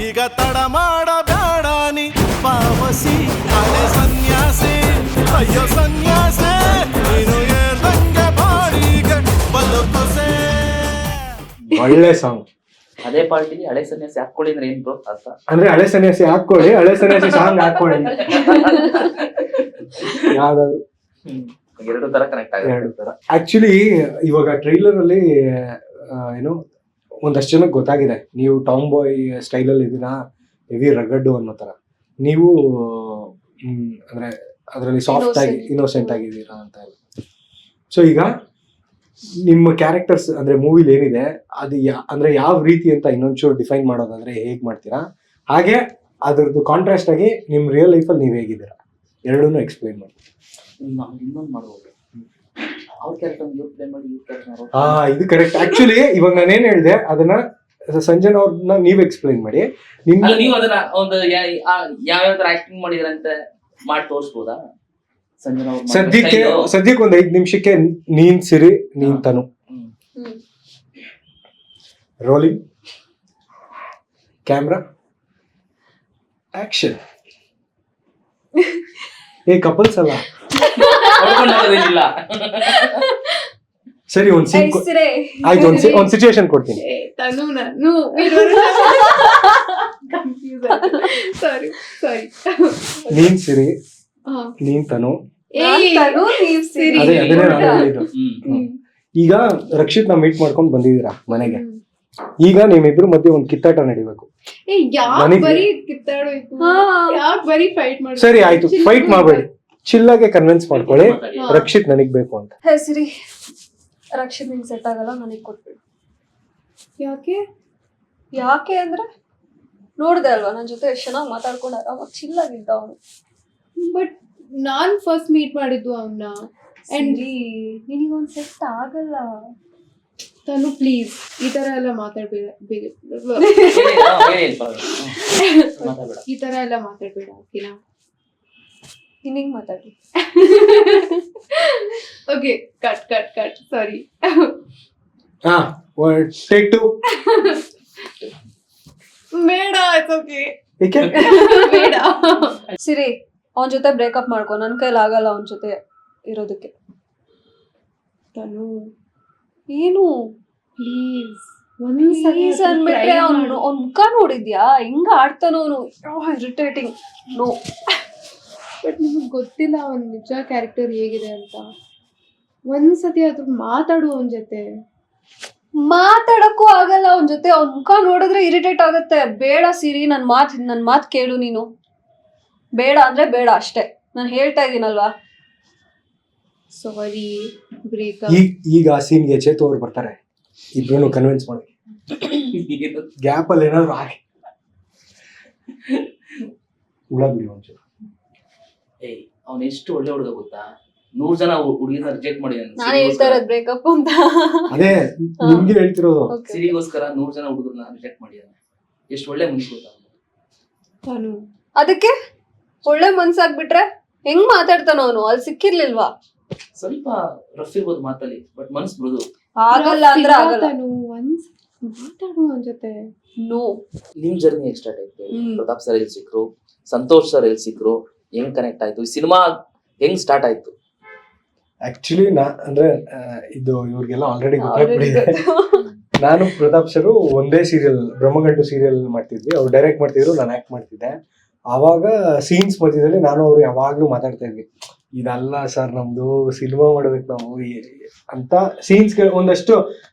ಈಗ ತಡ ಮಾಡಬೇಡ ನೀ ಪಾವಸಿ. ಹಳೆ ಸನ್ಯಾಸಿ, ಅಯ್ಯೋ ಸನ್ಯಾಸೆ, ನೀನು ಏರ್ದಂಗೆ ಬಾಡಿಗೆ ಬಲುಪಸೆ. ಒಳ್ಳೆ ಸಾಂಗ್, ಅದೇ ಪಾರ್ಟಿಲಿ ಹಳೆ ಸನ್ಯಾಸಿ ಹಾಕೊಳ್ಳಿ ಅಂದ್ರೆ ಏನ್ ಬ್ರೋ ಅರ್ಥ? ಅಂದ್ರೆ ಹಳೆ ಸನ್ಯಾಸಿ ಹಾಕೊಳ್ಳಿ, ಹಳೆ ಸನ್ಯಾಸಿ ಸಾಂಗ್ ಹಾಕೊಳ್ಳಿ, ಯಾವ್ದಾದ್ರು ಎರಡು ತರ ಕನೆಕ್ಟ್ ಆಗುತ್ತೆ. ಎರಡು ತರ. ಆಕ್ಚುಲಿ ಇವಾಗ ಟ್ರೈಲರ್ ಅಲ್ಲಿ ಏನು ಒಂದಷ್ಟು ಜನಕ್ಕೆ ಗೊತ್ತಾಗಿದೆ ನೀವು ಟಾಮ್ ಬಾಯ್ ಸ್ಟೈಲ್ ಅಲ್ಲಿ ಇದೀರಾ, ಹೆವಿ ರಗಡ್ಡು ಅನ್ನೋ ತರ. ನೀವು ಅಂದ್ರೆ ಅದರಲ್ಲಿ ಸಾಫ್ಟ್ ಆಗಿ ಇನ್ನೋಸೆಂಟ್ ಆಗಿದ್ದೀರಾ ಅಂತ ಎಲ್ಲ. ಸೊ ಈಗ ನಿಮ್ಮ ಕ್ಯಾರೆಕ್ಟರ್ಸ್ ಅಂದ್ರೆ ಮೂವಿಲಿ ಏನಿದೆ ಅದು ಅಂದ್ರೆ ಯಾವ ರೀತಿ ಅಂತ ಇನ್ನೊಂಚೂರು ಡಿಫೈನ್ ಮಾಡೋದಾದ್ರೆ ಹೇಗ್ ಮಾಡ್ತೀರಾ, ಹಾಗೆ ಅದ್ರದ್ದು ಕಾಂಟ್ರಾಸ್ಟ್ ಆಗಿ ನಿಮ್ ರಿಯಲ್ ಲೈಫಲ್ಲಿ ನೀವ್ ಹೇಗಿದ್ದೀರಾ ಎರಡನ್ನೂ ಎಕ್ಸ್ಪ್ಲೈನ್ ಮಾಡಿ. ನಾವು ಇನ್ನೊಂದು ಮಾಡ್ಬೋದು, ಅವ್ರ ಕ್ಯಾರೆಕ್ಟರ್ ಇವ್ರು ಪ್ಲೇ ಮಾಡಿ ಇವ್ರ ಕ್ಯಾರೆಕ್ಟರ್. ಇದು ಕರೆಕ್ಟ್. ಆಕ್ಚುಲಿ ಇವಾಗ ನಾನೇನ್ ಹೇಳ್ದೆ ಅದನ್ನ ಸಂಜನ್ ಅವ್ರನ್ನ ನೀವ್ ಎಕ್ಸ್ಪ್ಲೈನ್ ಮಾಡಿ. ನೀವು ಅದನ್ನ ಒಂದು ಯಾವ್ಯಾವ ತರ ಆಕ್ಟಿಂಗ್ ಮಾಡಿದ್ರಂತೆ ಮಾಡಿ ತೋರಿಸ್ಬೋದಾ ಸಂಜನಾ ಅವ್ರು? ಸದ್ಯಕ್ಕೆ ಒಂದ್ 5 ನಿಮಿಷಕ್ಕೆ ನೀನ್ ಸಿರಿ ನೀನ್ Tanu. Rolling camera action. Couples ಅಲ್ಲ, ಸರಿ ಒಂದ್ ಸೀನ್ ಆಯ್ತು, ಒಂದ್ ಸಿಚುವೇಶನ್ ಕೊಡ್ತೀನಿ. ತನು ನಾನು ಸಾರಿ ನೀನ್ ಸಿರಿ ನೀನ್ ತನು. ಅದೇ ಅದನ್ನೇ ನಾನು ಹೇಳಿದ್ದು. ಈಗ ರಕ್ಷಿತ್ ನಾ ಮೀಟ್ ಮಾಡ್ಕೊಂಡ್ ಬಂದಿದ್ದೀರಾ ಮನೆಗೆ. ಈಗ ನಿಮ್ಮಿಬ್ರು ಮಧ್ಯೆ ಒಂದ್ ಕಿತ್ತಾಟ ನಡಿಬೇಕು. ಸರಿ ಆಯ್ತು, ಫೈಟ್ ಮಾಡ್ಬೇಡಿ, ಚಿಲ್ಲಾಗೆ ಕನ್ವಿನ್ಸ್ ಮಾಡ್ಕೊಳ್ಳಿ ರಕ್ಷಿತ್ ನನಗ್ ಬೇಕು ಅಂತ. ಸರಿ, ರಕ್ಷಿತ್ ನಿಂಗೆ ಸೆಟ್ ಆಗಲ್ಲ, ನನಗ್ ಕೊಟ್ಬಿಡು. ಯಾಕೆ ಅಂದ್ರೆ ನೋಡ್ದೆ ಅಲ್ವಾ ನನ್ ಜೊತೆ ಎಷ್ಟ್ ಚೆನ್ನಾಗಿ ಮಾತಾಡ್ಕೊಂಡು ಆರಾಮಾಗಿ ಚಿಲ್ಲಾಗಿದ್ದ ಅವನು. ಬಟ್ ನಾನ್ ಫಸ್ಟ್ ಮೀಟ್ ಮಾಡಿದ್ದು ಅವನ್ನ. ನಿನಗೊಂದ್ ಸೆಟ್ ಆಗಲ್ಲ ತನು, ಪ್ಲೀಸ್ ಈ ತರ ಎಲ್ಲ ಮಾತಾಡ್ಬೇಡ, ಈ ತರ ಎಲ್ಲ ಮಾತಾಡ್ಬೇಡ, ಓಕೆನಾ? ನಿನಗ್ ಮಾತಾಡಿ. ಓಕೆ, ಕಟ್ ಕಟ್ ಕಟ್, ಸಾರಿ. ಟೇಕ್ 2. ಬೇಡ, ಇಟ್ಸ್ ಓಕೆ. ಬೇಡ. ಸಿರಿ, ಅವನ ಜೊತೆ ಬ್ರೇಕಪ್ ಮಾಡ್ಕೊ, ನನ್ ಕೈಲಿ ಆಗಲ್ಲ ಅವನ ಜೊತೆ ಇರೋದಕ್ಕೆ. ತನು ಏನು ಪ್ಲೀಸ್ ಪ್ಲೀಸ್ ಅನ್ಬಿಟ್ರೆ ಅವ್ನ ಮುಖ ನೋಡಿದ್ಯಾ ಹಿಂಗ ಆಡ್ತಾನ ಅವನು, ಇರಿಟೇಟಿಂಗ್. ನೋ, ಬಟ್ ನಿಮಗೆ ಗೊತ್ತಿಲ್ಲ ಅವನ ನಿಜ ಕ್ಯಾರೆಕ್ಟರ್ ಹೇಗಿದೆ ಅಂತ. ಒಂದ್ಸತಿ ಅದ್ರ ಮಾತಾಡು ಅವನ ಜೊತೆ. ಮಾತಾಡಕ್ಕೂ ಆಗಲ್ಲ ಅವನ ಜೊತೆ, ಅವ್ನ ಮುಖ ನೋಡಿದ್ರೆ ಇರಿಟೇಟ್ ಆಗುತ್ತೆ. ಬೇಡ ಸಿರಿ, ನನ್ ಮಾತ್ ಕೇಳು ನೀನು. ಬೇಡ ಅಂದ್ರೆ ಬೇಡ ಅಷ್ಟೇ, ನಾನು ಹೇಳ್ತಾ ಇದೀನಲ್ವಾ. ಸಾರಿ, ಬ್ರೇಕಪ್. ಈಗ ಆ ಸೀನ್ಗೆ ಚೇತು ಅವ್ರು ಬರ್ತಾರೆ, ಇಬ್ರು ಕನ್ವಿನ್ಸ್ ಮಾಡಿ. ಗ್ಯಾಪ್ ಅಲ್ಲಿ ಏನಾದ್ರು ಆಗಿ ಹುಳ ಬಿಡಿ ಒಂಚೂರು. ಅವ್ನ ಎಷ್ಟು ಒಳ್ಳೆ ಹುಡುಗ ಗೊತ್ತಾ, 100 ಜನ ಹುಡುಗಿನ ರಿಜೆಕ್ಟ್ ಮಾಡಿದಾನೆ. ನಾನು ಹೇಳ್ತಾ ಇರೋದು ಬ್ರೇಕಪ್ ಅಂತ. ಅದೇ ನಿಮ್ಗೆ ಹೇಳ್ತಿರೋದು. ಸಿರಿಗೋಸ್ಕರ 100 ಜನ ಹುಡುಗರನ್ನ ರಿಜೆಕ್ಟ್ ಮಾಡಿದಾನೆ. ಎಷ್ಟು ಒಳ್ಳೆ ಮನುಷ್ಯ ಗೊತ್ತಾ ತನು. ಅದಕ್ಕೆ ಒಳ್ಳೆ ಮನ್ಸಾಗ್ಬಿಟ್ರೆ ಹೆಂಗ್ ಮಾತಾಡ್ತಾನ ಅವನು? ಅಲ್ಲಿ ಸಿಕ್ಕಿರ್ಲಿಲ್ವಾ? ಸ್ವಲ್ಪ ರಫ್ ಇರ್ಬೋದು ಮಾತಲ್ಲಿ, ಬಟ್ ಮನ್ಸ್ ಮೃದು. ಆಗಲ್ಲ ಅಂದ್ರೆ ಆಗಲ್ಲ. ತನು, ಒಂದ್ ಮಾತಾಡು ಅವನ ಜೊತೆ. ನೋ. ನಿಮ್ ಜರ್ನಿ ಹೇಗ್ ಸ್ಟಾರ್ಟ್ ಆಯ್ತು? ಪ್ರತಾಪ್ ಸರ್ ಎಲ್ಲಿ ಸಿಕ್ರು, ಸಂತೋಷ್ ಸರ್ ಎಲ್ಲಿ ಸಿಕ್ರು, ಹೆಂಗ್ ಕನೆಕ್ಟ್ ಆಯ್ತು, ಸಿನಿಮಾ ಹೆಂಗ್ ಸ್ಟಾರ್ಟ್ ಆಯ್ತು? ಆಕ್ಚುಲಿ ಅಂದ್ರೆ ಇದು ಇವ್ರಿಗೆಲ್ಲ ಆಲ್ರೆಡಿ ಗೊತ್ತಾಗ್ಬಿಟ್ಟಿದೆ. ನಾನು ಪ್ರತಾಪ್ ಸರ್ ಒಂದೇ ಸೀರಿಯಲ್, ಬ್ರಹ್ಮಗಂಟು ಸೀರಿಯಲ್ ಮಾಡ್ತಿದ್ವಿ. ಅವ್ರು ಡೈರೆಕ್ಟ್ ಮಾಡ್ತಿದ್ರು, ನಾನು ಆಕ್ಟ್ ಮಾಡ್ತಿದ್ದೆ. ಆವಾಗ ಸೀನ್ಸ್ ಮಧ್ಯದಲ್ಲಿ ನಾನು ಅವ್ರು ಯಾವಾಗ್ಲೂ ಮಾತಾಡ್ತಾ ಇದ್ವಿ, ಇದಲ್ಲ ಸರ್ ನಮ್ದು ಸಿನಿಮಾ ಮಾಡ್ಬೇಕು ನಾವು ಅಂತ. ಸೀನ್ಸ್ ಒಂದಷ್ಟು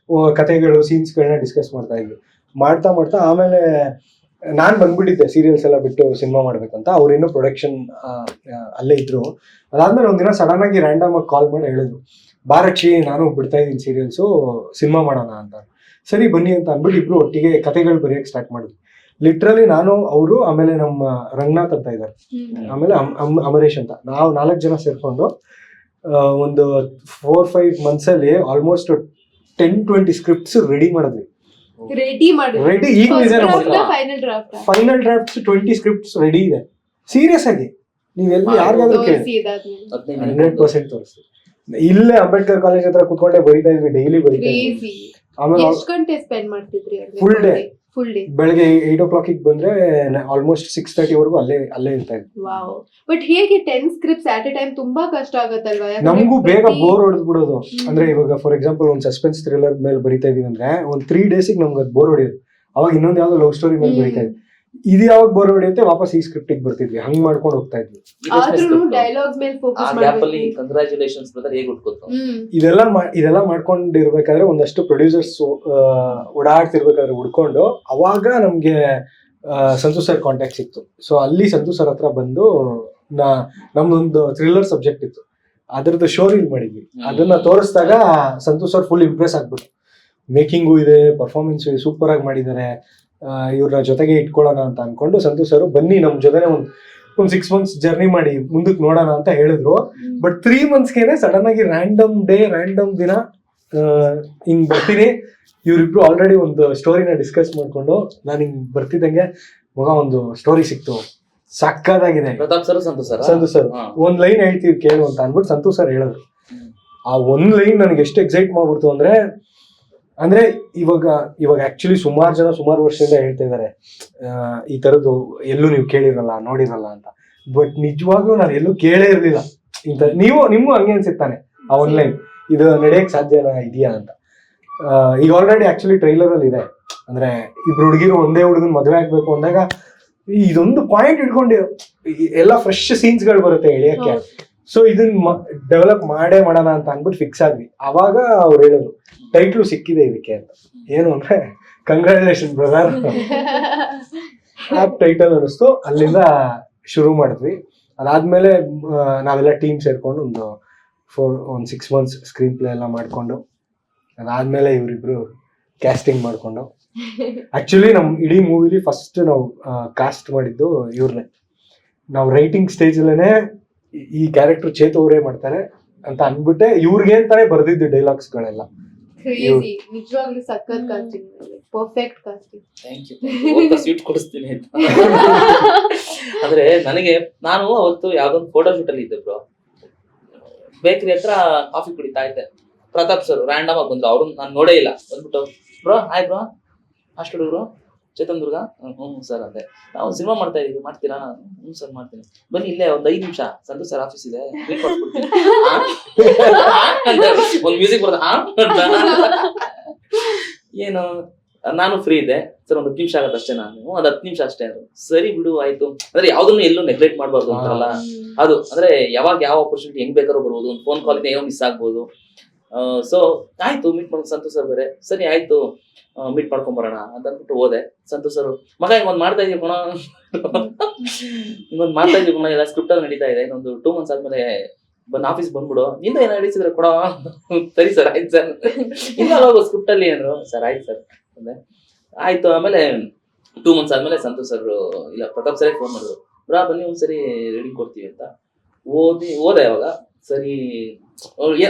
ಕಥೆಗಳು, ಸೀನ್ಸ್ಗಳನ್ನ ಡಿಸ್ಕಸ್ ಮಾಡ್ತಾ ಇದ್ವಿ. ಮಾಡ್ತಾ ಆಮೇಲೆ ನಾನ್ ಬಂದ್ಬಿಟ್ಟಿದ್ದೆ ಸೀರಿಯಲ್ಸ್ ಎಲ್ಲ ಬಿಟ್ಟು ಸಿನಿಮಾ ಮಾಡ್ಬೇಕಂತ. ಅವ್ರು ಇನ್ನೂ ಪ್ರೊಡಕ್ಷನ್ ಅಲ್ಲೇ ಇದ್ರು. ಅದಾದ್ಮೇಲೆ ಒಂದಿನ ಸಡನ್ ಆಗಿ ರ್ಯಾಂಡಮ್ ಆಗಿ ಕಾಲ್ ಮಾಡಿ ಹೇಳಿದ್ರು, ಬಾರಕ್ಷಿ ನಾನು ಬಿಡ್ತಾ ಇದ್ದೀನಿ ಸೀರಿಯಲ್ಸು, ಸಿನಿಮಾ ಮಾಡೋಣ ಅಂತ. ಸರಿ ಬನ್ನಿ ಅಂತ ಅಂದ್ಬಿಟ್ಟು ಇಬ್ರು ಒಟ್ಟಿಗೆ ಕಥೆಗಳು ಬರೆಯಕ್ಕೆ ಸ್ಟಾರ್ಟ್ ಮಾಡಿದ್ವಿ. ಲಿಟ್ರಲಿ ನಾನು, ಅವರು, ಆಮೇಲೆ ನಮ್ಮ ರಂಗನಾಥ್ ಅಂತ ಇದ್ದಾರೆ, ಆಮೇಲೆ ಅಮರೇಶ್ ಅಂತ, ನಾವು 4 ಜನ ಸೇರ್ಕೊಂಡು ಒಂದು 4-5 months ಅಲ್ಲಿ ಆಲ್ಮೋಸ್ಟ್ 10-20 ಸ್ಕ್ರಿಪ್ಟ್ಸ್ ರೆಡಿ ಮಾಡಿದ್ವಿ. ರೆಡಿ ಈಗ ಫೈನಲ್ ಡ್ರಾಫ್ಟ್ಸ್ 20 ಸ್ಕ್ರಿಪ್ಟ್ಸ್ ರೆಡಿ ಇದೆ. ಸೀರಿಯಸ್ ಆಗಿ ನೀವೆಲ್ಲಿ ಯಾರಿಗಾದ್ರೂ ಕೇಳಿ 100% ತೋರಿಸ್ತೀವಿ. ಇಲ್ಲೇ ಅಂಬೇಡ್ಕರ್ ಕಾಲೇಜ್ ಹತ್ರ ಕುತ್ಕೊಂಡೆ ಬರೀತಾ ಇದ್ವಿ, ಡೈಲಿ ಬರೀತಾ ಇದ್ವಿ. ಆಮೇಲೆ ಎಷ್ಟು ಗಂಟೆ ಸ್ಪೆಂಡ್ ಮಾಡ್ತಿದ್ರಿ? Full day. ಬೆಳಗ್ಗೆ 8 o'clock ಬಂದ್ರೆ ಆಲ್ಮೋಸ್ಟ್ 6:30 ವರೆಗೂ ಅಲ್ಲೇ ಇರ್ತಾ ಇದ್ವಿ. ವಾವ್. ಬಟ್ ಹೇಗೆ 10 ಸ್ಕ್ರಿಪ್ಟ್ಸ್ ಅಟ್ ಎ ಟೈಮ್? ತುಂಬಾ ಕಷ್ಟ ಆಗತ್ತಲ್ವಾ? ನಮಗೂ ಬೇಗ ಬೋರ್ ಹೊಡೆದ್ ಬಿಡೋದು. ಅಂದ್ರೆ ಇವಾಗ ಫಾರ್ ಎಕ್ಸಾಂಪಲ್ ಒಂದು ಸಸ್ಪೆನ್ಸ್ ಥ್ರಿಲ್ಲರ್ ಮೇಲೆ ಬರಿತಾ ಇದೀವಿ ಅಂದ್ರೆ ಒಂದು 3 days ನಮ್ಗೆ ಅದು ಬೋರ್ ಹೊಡೆಯೋದು. ಅವಾಗ ಇನ್ನೊಂದು ಯಾವ್ದೋ ಲವ್ ಸ್ಟೋರಿ ಮೇಲೆ ಬರೀತಾ ಇದ್ವಿ. ಇದು ಯಾವಾಗ ಬೋರ್ ಹೊಡೆಯುತ್ತೆ ವಾಪಸ್ ಈ ಸ್ಕ್ರಿಪ್ಟಿಗೆ ಬರ್ತಿದ್ವಿ, ಹಂಗ್ ಮಾಡ್ಕೊಂಡು ಹೋಗ್ತಾ ಇದ್ವಿ. ಆದ್ರೂ ಡೈಲಾಗ್ ಮೇಲೆ ಆ ಫೋಕಸ್ ಗ್ಯಾಪ್ ಅಲ್ಲಿ ಮಾಡ್ಬೇಕು. ಕಂಗ್ರಾಚುಲೇಷನ್ಸ್ ಬ್ರದರ್ ಹೇಗೆ ಉಟ್ಕೋತು. ಇದೆಲ್ಲ ಮಾಡ್ಕೊಂಡಿರ್ಬೇಕಾದ್ರೆ ಒಂದಷ್ಟು ಪ್ರೊಡ್ಯೂಸರ್ಸ್ ಓಡಾಡ್ತಿರ್ಬೇಕಾದ್ರೆ ಹುಡ್ಕೊಂಡು ಅವಾಗ ನಮ್ಗೆ ಸಂತು ಸರ್ ಕಾಂಟ್ಯಾಕ್ಟ್ ಸಿಕ್ತು. ಸೊ ಅಲ್ಲಿ ಸಂತು ಸರ್ ಹತ್ರ ಬಂದು ನಮ್ದೊಂದು ಥ್ರಿಲ್ಲರ್ ಸಬ್ಜೆಕ್ಟ್ ಇತ್ತು, ಅದ್ರದ್ದು ಶೋ ರೀಲ್ ಮಾಡಿದ್ವಿ. ಅದನ್ನ ತೋರಿಸಿದಾಗ ಸಂತು ಸರ್ ಫುಲ್ ಇಂಪ್ರೆಸ್ ಆಗ್ಬಿಟ್ಟು, ಮೇಕಿಂಗು ಇದೆ, ಪರ್ಫಾರ್ಮೆನ್ಸ್ ಸೂಪರ್ ಆಗಿ ಮಾಡಿದ್ದಾರೆ, ಇವ್ರನ್ನ ಜೊತೆಗೆ ಇಟ್ಕೊಳ್ಳೋಣ ಅಂತ ಅನ್ಕೊಂಡು ಸಂತು ಸರ್ ಬನ್ನಿ ನಮ್ ಜೊತೆನೆ ಒಂದ್ 6 months ಜರ್ನಿ ಮಾಡಿ ಮುಂದಕ್ಕೆ ನೋಡೋಣ ಅಂತ ಹೇಳಿದ್ರು. ಬಟ್ 3 monthsಗೆನೆ ಸಡನ್ ಆಗಿ ರ್ಯಾಂಡಮ್ ದಿನ ಹಿಂಗ್ ಬರ್ತೀನಿ, ಇವ್ರಿಬ್ರು ಆಲ್ರೆಡಿ ಒಂದು ಸ್ಟೋರಿನ ಡಿಸ್ಕಸ್ ಮಾಡ್ಕೊಂಡು ನಾನು ಹಿಂಗ್ ಬರ್ತಿದ್ದಂಗೆ ಮಗ ಒಂದು ಸ್ಟೋರಿ ಸಿಕ್ತು, ಸಕ್ಕದಾಗಿದೆ ಪ್ರತಾಪ್ ಸರ್ ಸಂತು ಸರ್ ಒಂದ್ ಲೈನ್ ಹೇಳ್ತೀವಿ ಕೇಳು ಅಂತ ಅನ್ಬಿಟ್ಟು ಸಂತು ಸರ್ ಹೇಳಿದ್ರು. ಆ ಒಂದ್ ಲೈನ್ ನನಗೆ ಎಷ್ಟು ಎಕ್ಸೈಟ್ ಮಾಡ್ಬಿಡ್ತು ಅಂದ್ರೆ ಇವಾಗ ಆಕ್ಚುಲಿ ಸುಮಾರು ವರ್ಷದಿಂದ ಹೇಳ್ತಾ ಇದಾರೆ ಈ ತರದ್ದು ಎಲ್ಲೂ ನೀವು ಕೇಳಿರಲ್ಲ ನೋಡಿರಲ್ಲ ಅಂತ. ಬಟ್ ನಿಜವಾಗ್ಲೂ ನಾನು ಎಲ್ಲೂ ಕೇಳೇ ಇರ್ಲಿಲ್ಲ ಇಂತ. ನಿಮ್ಗೂ ಹಂಗೆ ಅನ್ಸಿತ್ತಾನೆ ಆ ಒಂದ್ ಲೈನ್, ಇದು ನಡೆಯಕ್ ಸಾಧ್ಯನಾ ಇದೆಯಾ ಅಂತ. ಈಗ ಆಲ್ರೆಡಿ ಆಕ್ಚುಲಿ ಟ್ರೈಲರ್ ಅಲ್ಲಿ ಇದೆ, ಅಂದ್ರೆ ಇಬ್ರು ಹುಡುಗಿರು ಒಂದೇ ಹುಡುಗನ್ ಮದುವೆ ಆಗ್ಬೇಕು ಅಂದಾಗ ಇದೊಂದು ಪಾಯಿಂಟ್ ಇಟ್ಕೊಂಡು ಎಲ್ಲ ಫ್ರೆಶ್ ಸೀನ್ಸ್ ಗಳು ಬರುತ್ತೆ ಎಳೆಯಕ್ಕೆ. ಸೊ ಇದನ್ನ ಡೆವಲಪ್ ಮಾಡೋಣ ಅಂತ ಅನ್ಬಿಟ್ಟು ಫಿಕ್ಸ್ ಆದ್ವಿ. ಅವಾಗ ಅವ್ರು ಹೇಳಿದ್ರು ಟೈಟ್ಲು ಸಿಕ್ಕಿದೆ ಇದಕ್ಕೆ ಅಂತ. ಏನು ಅಂದ್ರೆ ಕಂಗ್ರಾಚುಲೇಷನ್ ಬ್ರದರ್ ಟೈಟಲ್ ಅನಿಸ್ತು. ಅಲ್ಲಿಂದ ಶುರು ಮಾಡಿದ್ವಿ. ಅದಾದ್ಮೇಲೆ ನಾವೆಲ್ಲ ಟೀಮ್ ಸೇರ್ಕೊಂಡು ಒಂದು 6 months ಸ್ಕ್ರೀನ್ ಪ್ಲೇ ಎಲ್ಲ ಮಾಡ್ಕೊಂಡು, ಅದಾದ್ಮೇಲೆ ಇವರಿಬ್ರು ಕ್ಯಾಸ್ಟಿಂಗ್ ಮಾಡ್ಕೊಂಡು, ಆಕ್ಚುಲಿ ನಮ್ ಇಡೀ ಮೂವಿಲಿ ಫಸ್ಟ್ ನಾವು ಕಾಸ್ಟ್ ಮಾಡಿದ್ದು ಇವ್ರನ್ನೇ. ನಾವು ರೈಟಿಂಗ್ ಸ್ಟೇಜ್ ಅಲ್ಲೇನೆ ಈ ಕ್ಯಾರೆಕ್ಟರ್ ಚೇತು ಅವರೇ ಮಾಡ್ತಾರೆ ಅಂತ ಅನ್ಬಿಟ್ಟೆ ಇವ್ರಿಗೆ ಅಂತಾನೆ ಬರ್ದಿದ್ದು ಡೈಲಾಗ್ಸ್ ಗಳೆಲ್ಲ. ಕ್ರೇಜಿ, ನಿಜವಾಗ್ಲೂ ಸಖತ್ casting, perfect casting. Thank you. Sweet ಕೊಡಿಸ್ತೀನಿ ಅಂತ. ಅಂದ್ರೆ ನಾನು ಅವತ್ತು ಯಾವ್ದೊಂದು ಫೋಟೋ ಶೂಟ್ ಅಲ್ಲಿ ಇದ್ದೆ ಬ್ರೋ, ಬೇಕರಿ ಹತ್ರ ಕಾಫಿ ಕುಡಿತಾ ಇದ್ದೆ. ಪ್ರತಾಪ್ ಸರ್ ರ್ಯಾಂಡಮ್ ಆಗಿ ಬಂದ್ರು, ಅವ್ರು ನಾನು ನೋಡೇ ಇಲ್ಲ. ಬಂದ್ಬಿಟ್ಟು ಬ್ರೋ ಹಾಯ್ ಬ್ರೋ, ಅಷ್ಟು ಹುಡುಗರು ಚೇತನ್ ದುರ್ಗ, ಹ್ಞೂ ಸರ್ ಅಂದೆ. ನಾವು ಸಿನಿಮಾ ಮಾಡ್ತಾ ಇದೀವಿ, ಮಾಡ್ತೀರಾ? ಹ್ಞೂ ಸರ್ ಮಾಡ್ತೀನಿ, ಬನ್ನಿ ಇಲ್ಲೇ ಒಂದ್ 5 ನಿಮಿಷ ಸಂತು ಸರ್ ಆಫೀಸ್ ಇದೆ, ಒಂದ್ ಮ್ಯೂಸಿಕ್ ಬರ್ತದೆ ಏನು, ನಾನು ಫ್ರೀ ಇದೆ ಸರ್, ಒಂದ್ 10 ನಿಮಿಷ ಆಗತ್ತೆ ಅಷ್ಟೇ, ನಾನು ಒಂದ್ 10 ನಿಮಿಷ ಅಷ್ಟೇ ಅಂದ್ರು. ಸರಿ ಬಿಡು ಆಯ್ತು. ಅಂದ್ರೆ ಯಾವ್ದನ್ನು ಎಲ್ಲೂ ನೆಗ್ಲೆಕ್ಟ್ ಮಾಡ್ಬಾರ್ದು ಅಂತಾರಲ್ಲ ಅದು. ಅಂದ್ರೆ ಯಾವಾಗ ಯಾವ ಆಪರ್ಚುನಿಟಿ ಹೆಂಗ್ ಬೇಕಾದ್ರೂ ಬರ್ಬೋದು, ಒಂದು ಫೋನ್ ಕಾಲ್ ಏನೋ ಮಿಸ್ ಆಗ್ಬೋದು. ಸೊ ಆಯ್ತು ಮೀಟ್ ಮಾಡ್ಕೊಂಡು ಸಂತು ಸರ್ ಬೇರೆ, ಸರಿ ಆಯ್ತು ಮೀಟ್ ಮಾಡ್ಕೊಂಡ್ ಬರೋಣ ಅಂತ ಅಂದ್ಬಿಟ್ಟು ಹೋದೆ. ಸಂತು ಸರ್ ಮಗ ಹಿಂಗೊಂದು ಮಾಡ್ತಾ ಇದೀವಿ ಕಣ, ಹಿಂಗೊಂದು ಮಾಡ್ತಾ ಇದೀವಿ ಕಣ, ಎಲ್ಲ ಸ್ಕ್ರಿಪ್ಟ್ ಅಲ್ಲಿ ನಡೀತಾ ಇದೆ, ಇನ್ನೊಂದು 2 months ಆದ್ಮೇಲೆ ಆಫೀಸ್ ಬಂದ್ಬಿಡು, ನಿಂದ ಏನ್ ನಡೀಸಿದ್ರೆ ಕೊಡ. ಸರಿ ಸರ್ ಆಯ್ತು ಸರ್, ಇಲ್ಲ ಹೋಗೋ ಸ್ಕ್ರಿಪ್ಟ್ ಅಲ್ಲಿ ಅಂದ್ರು. ಸರ್ ಆಯ್ತು ಸರ್ ಅಂದೆ. ಆಯ್ತು. ಆಮೇಲೆ 2 months ಆದ್ಮೇಲೆ ಸಂತು ಸರ್ ಇಲ್ಲ ಪ್ರತಾಪ್ ಸರ್ ಫೋನ್ ಮಾಡಿದ್ರು, ಬ್ರಾ ಬನ್ನಿ ಒಂದ್ಸರಿ ರೀಡಿಂಗ್ ಕೊಡ್ತೀವಿ ಅಂತ. ಹೋದೆ ಅವಾಗ. ಸರಿ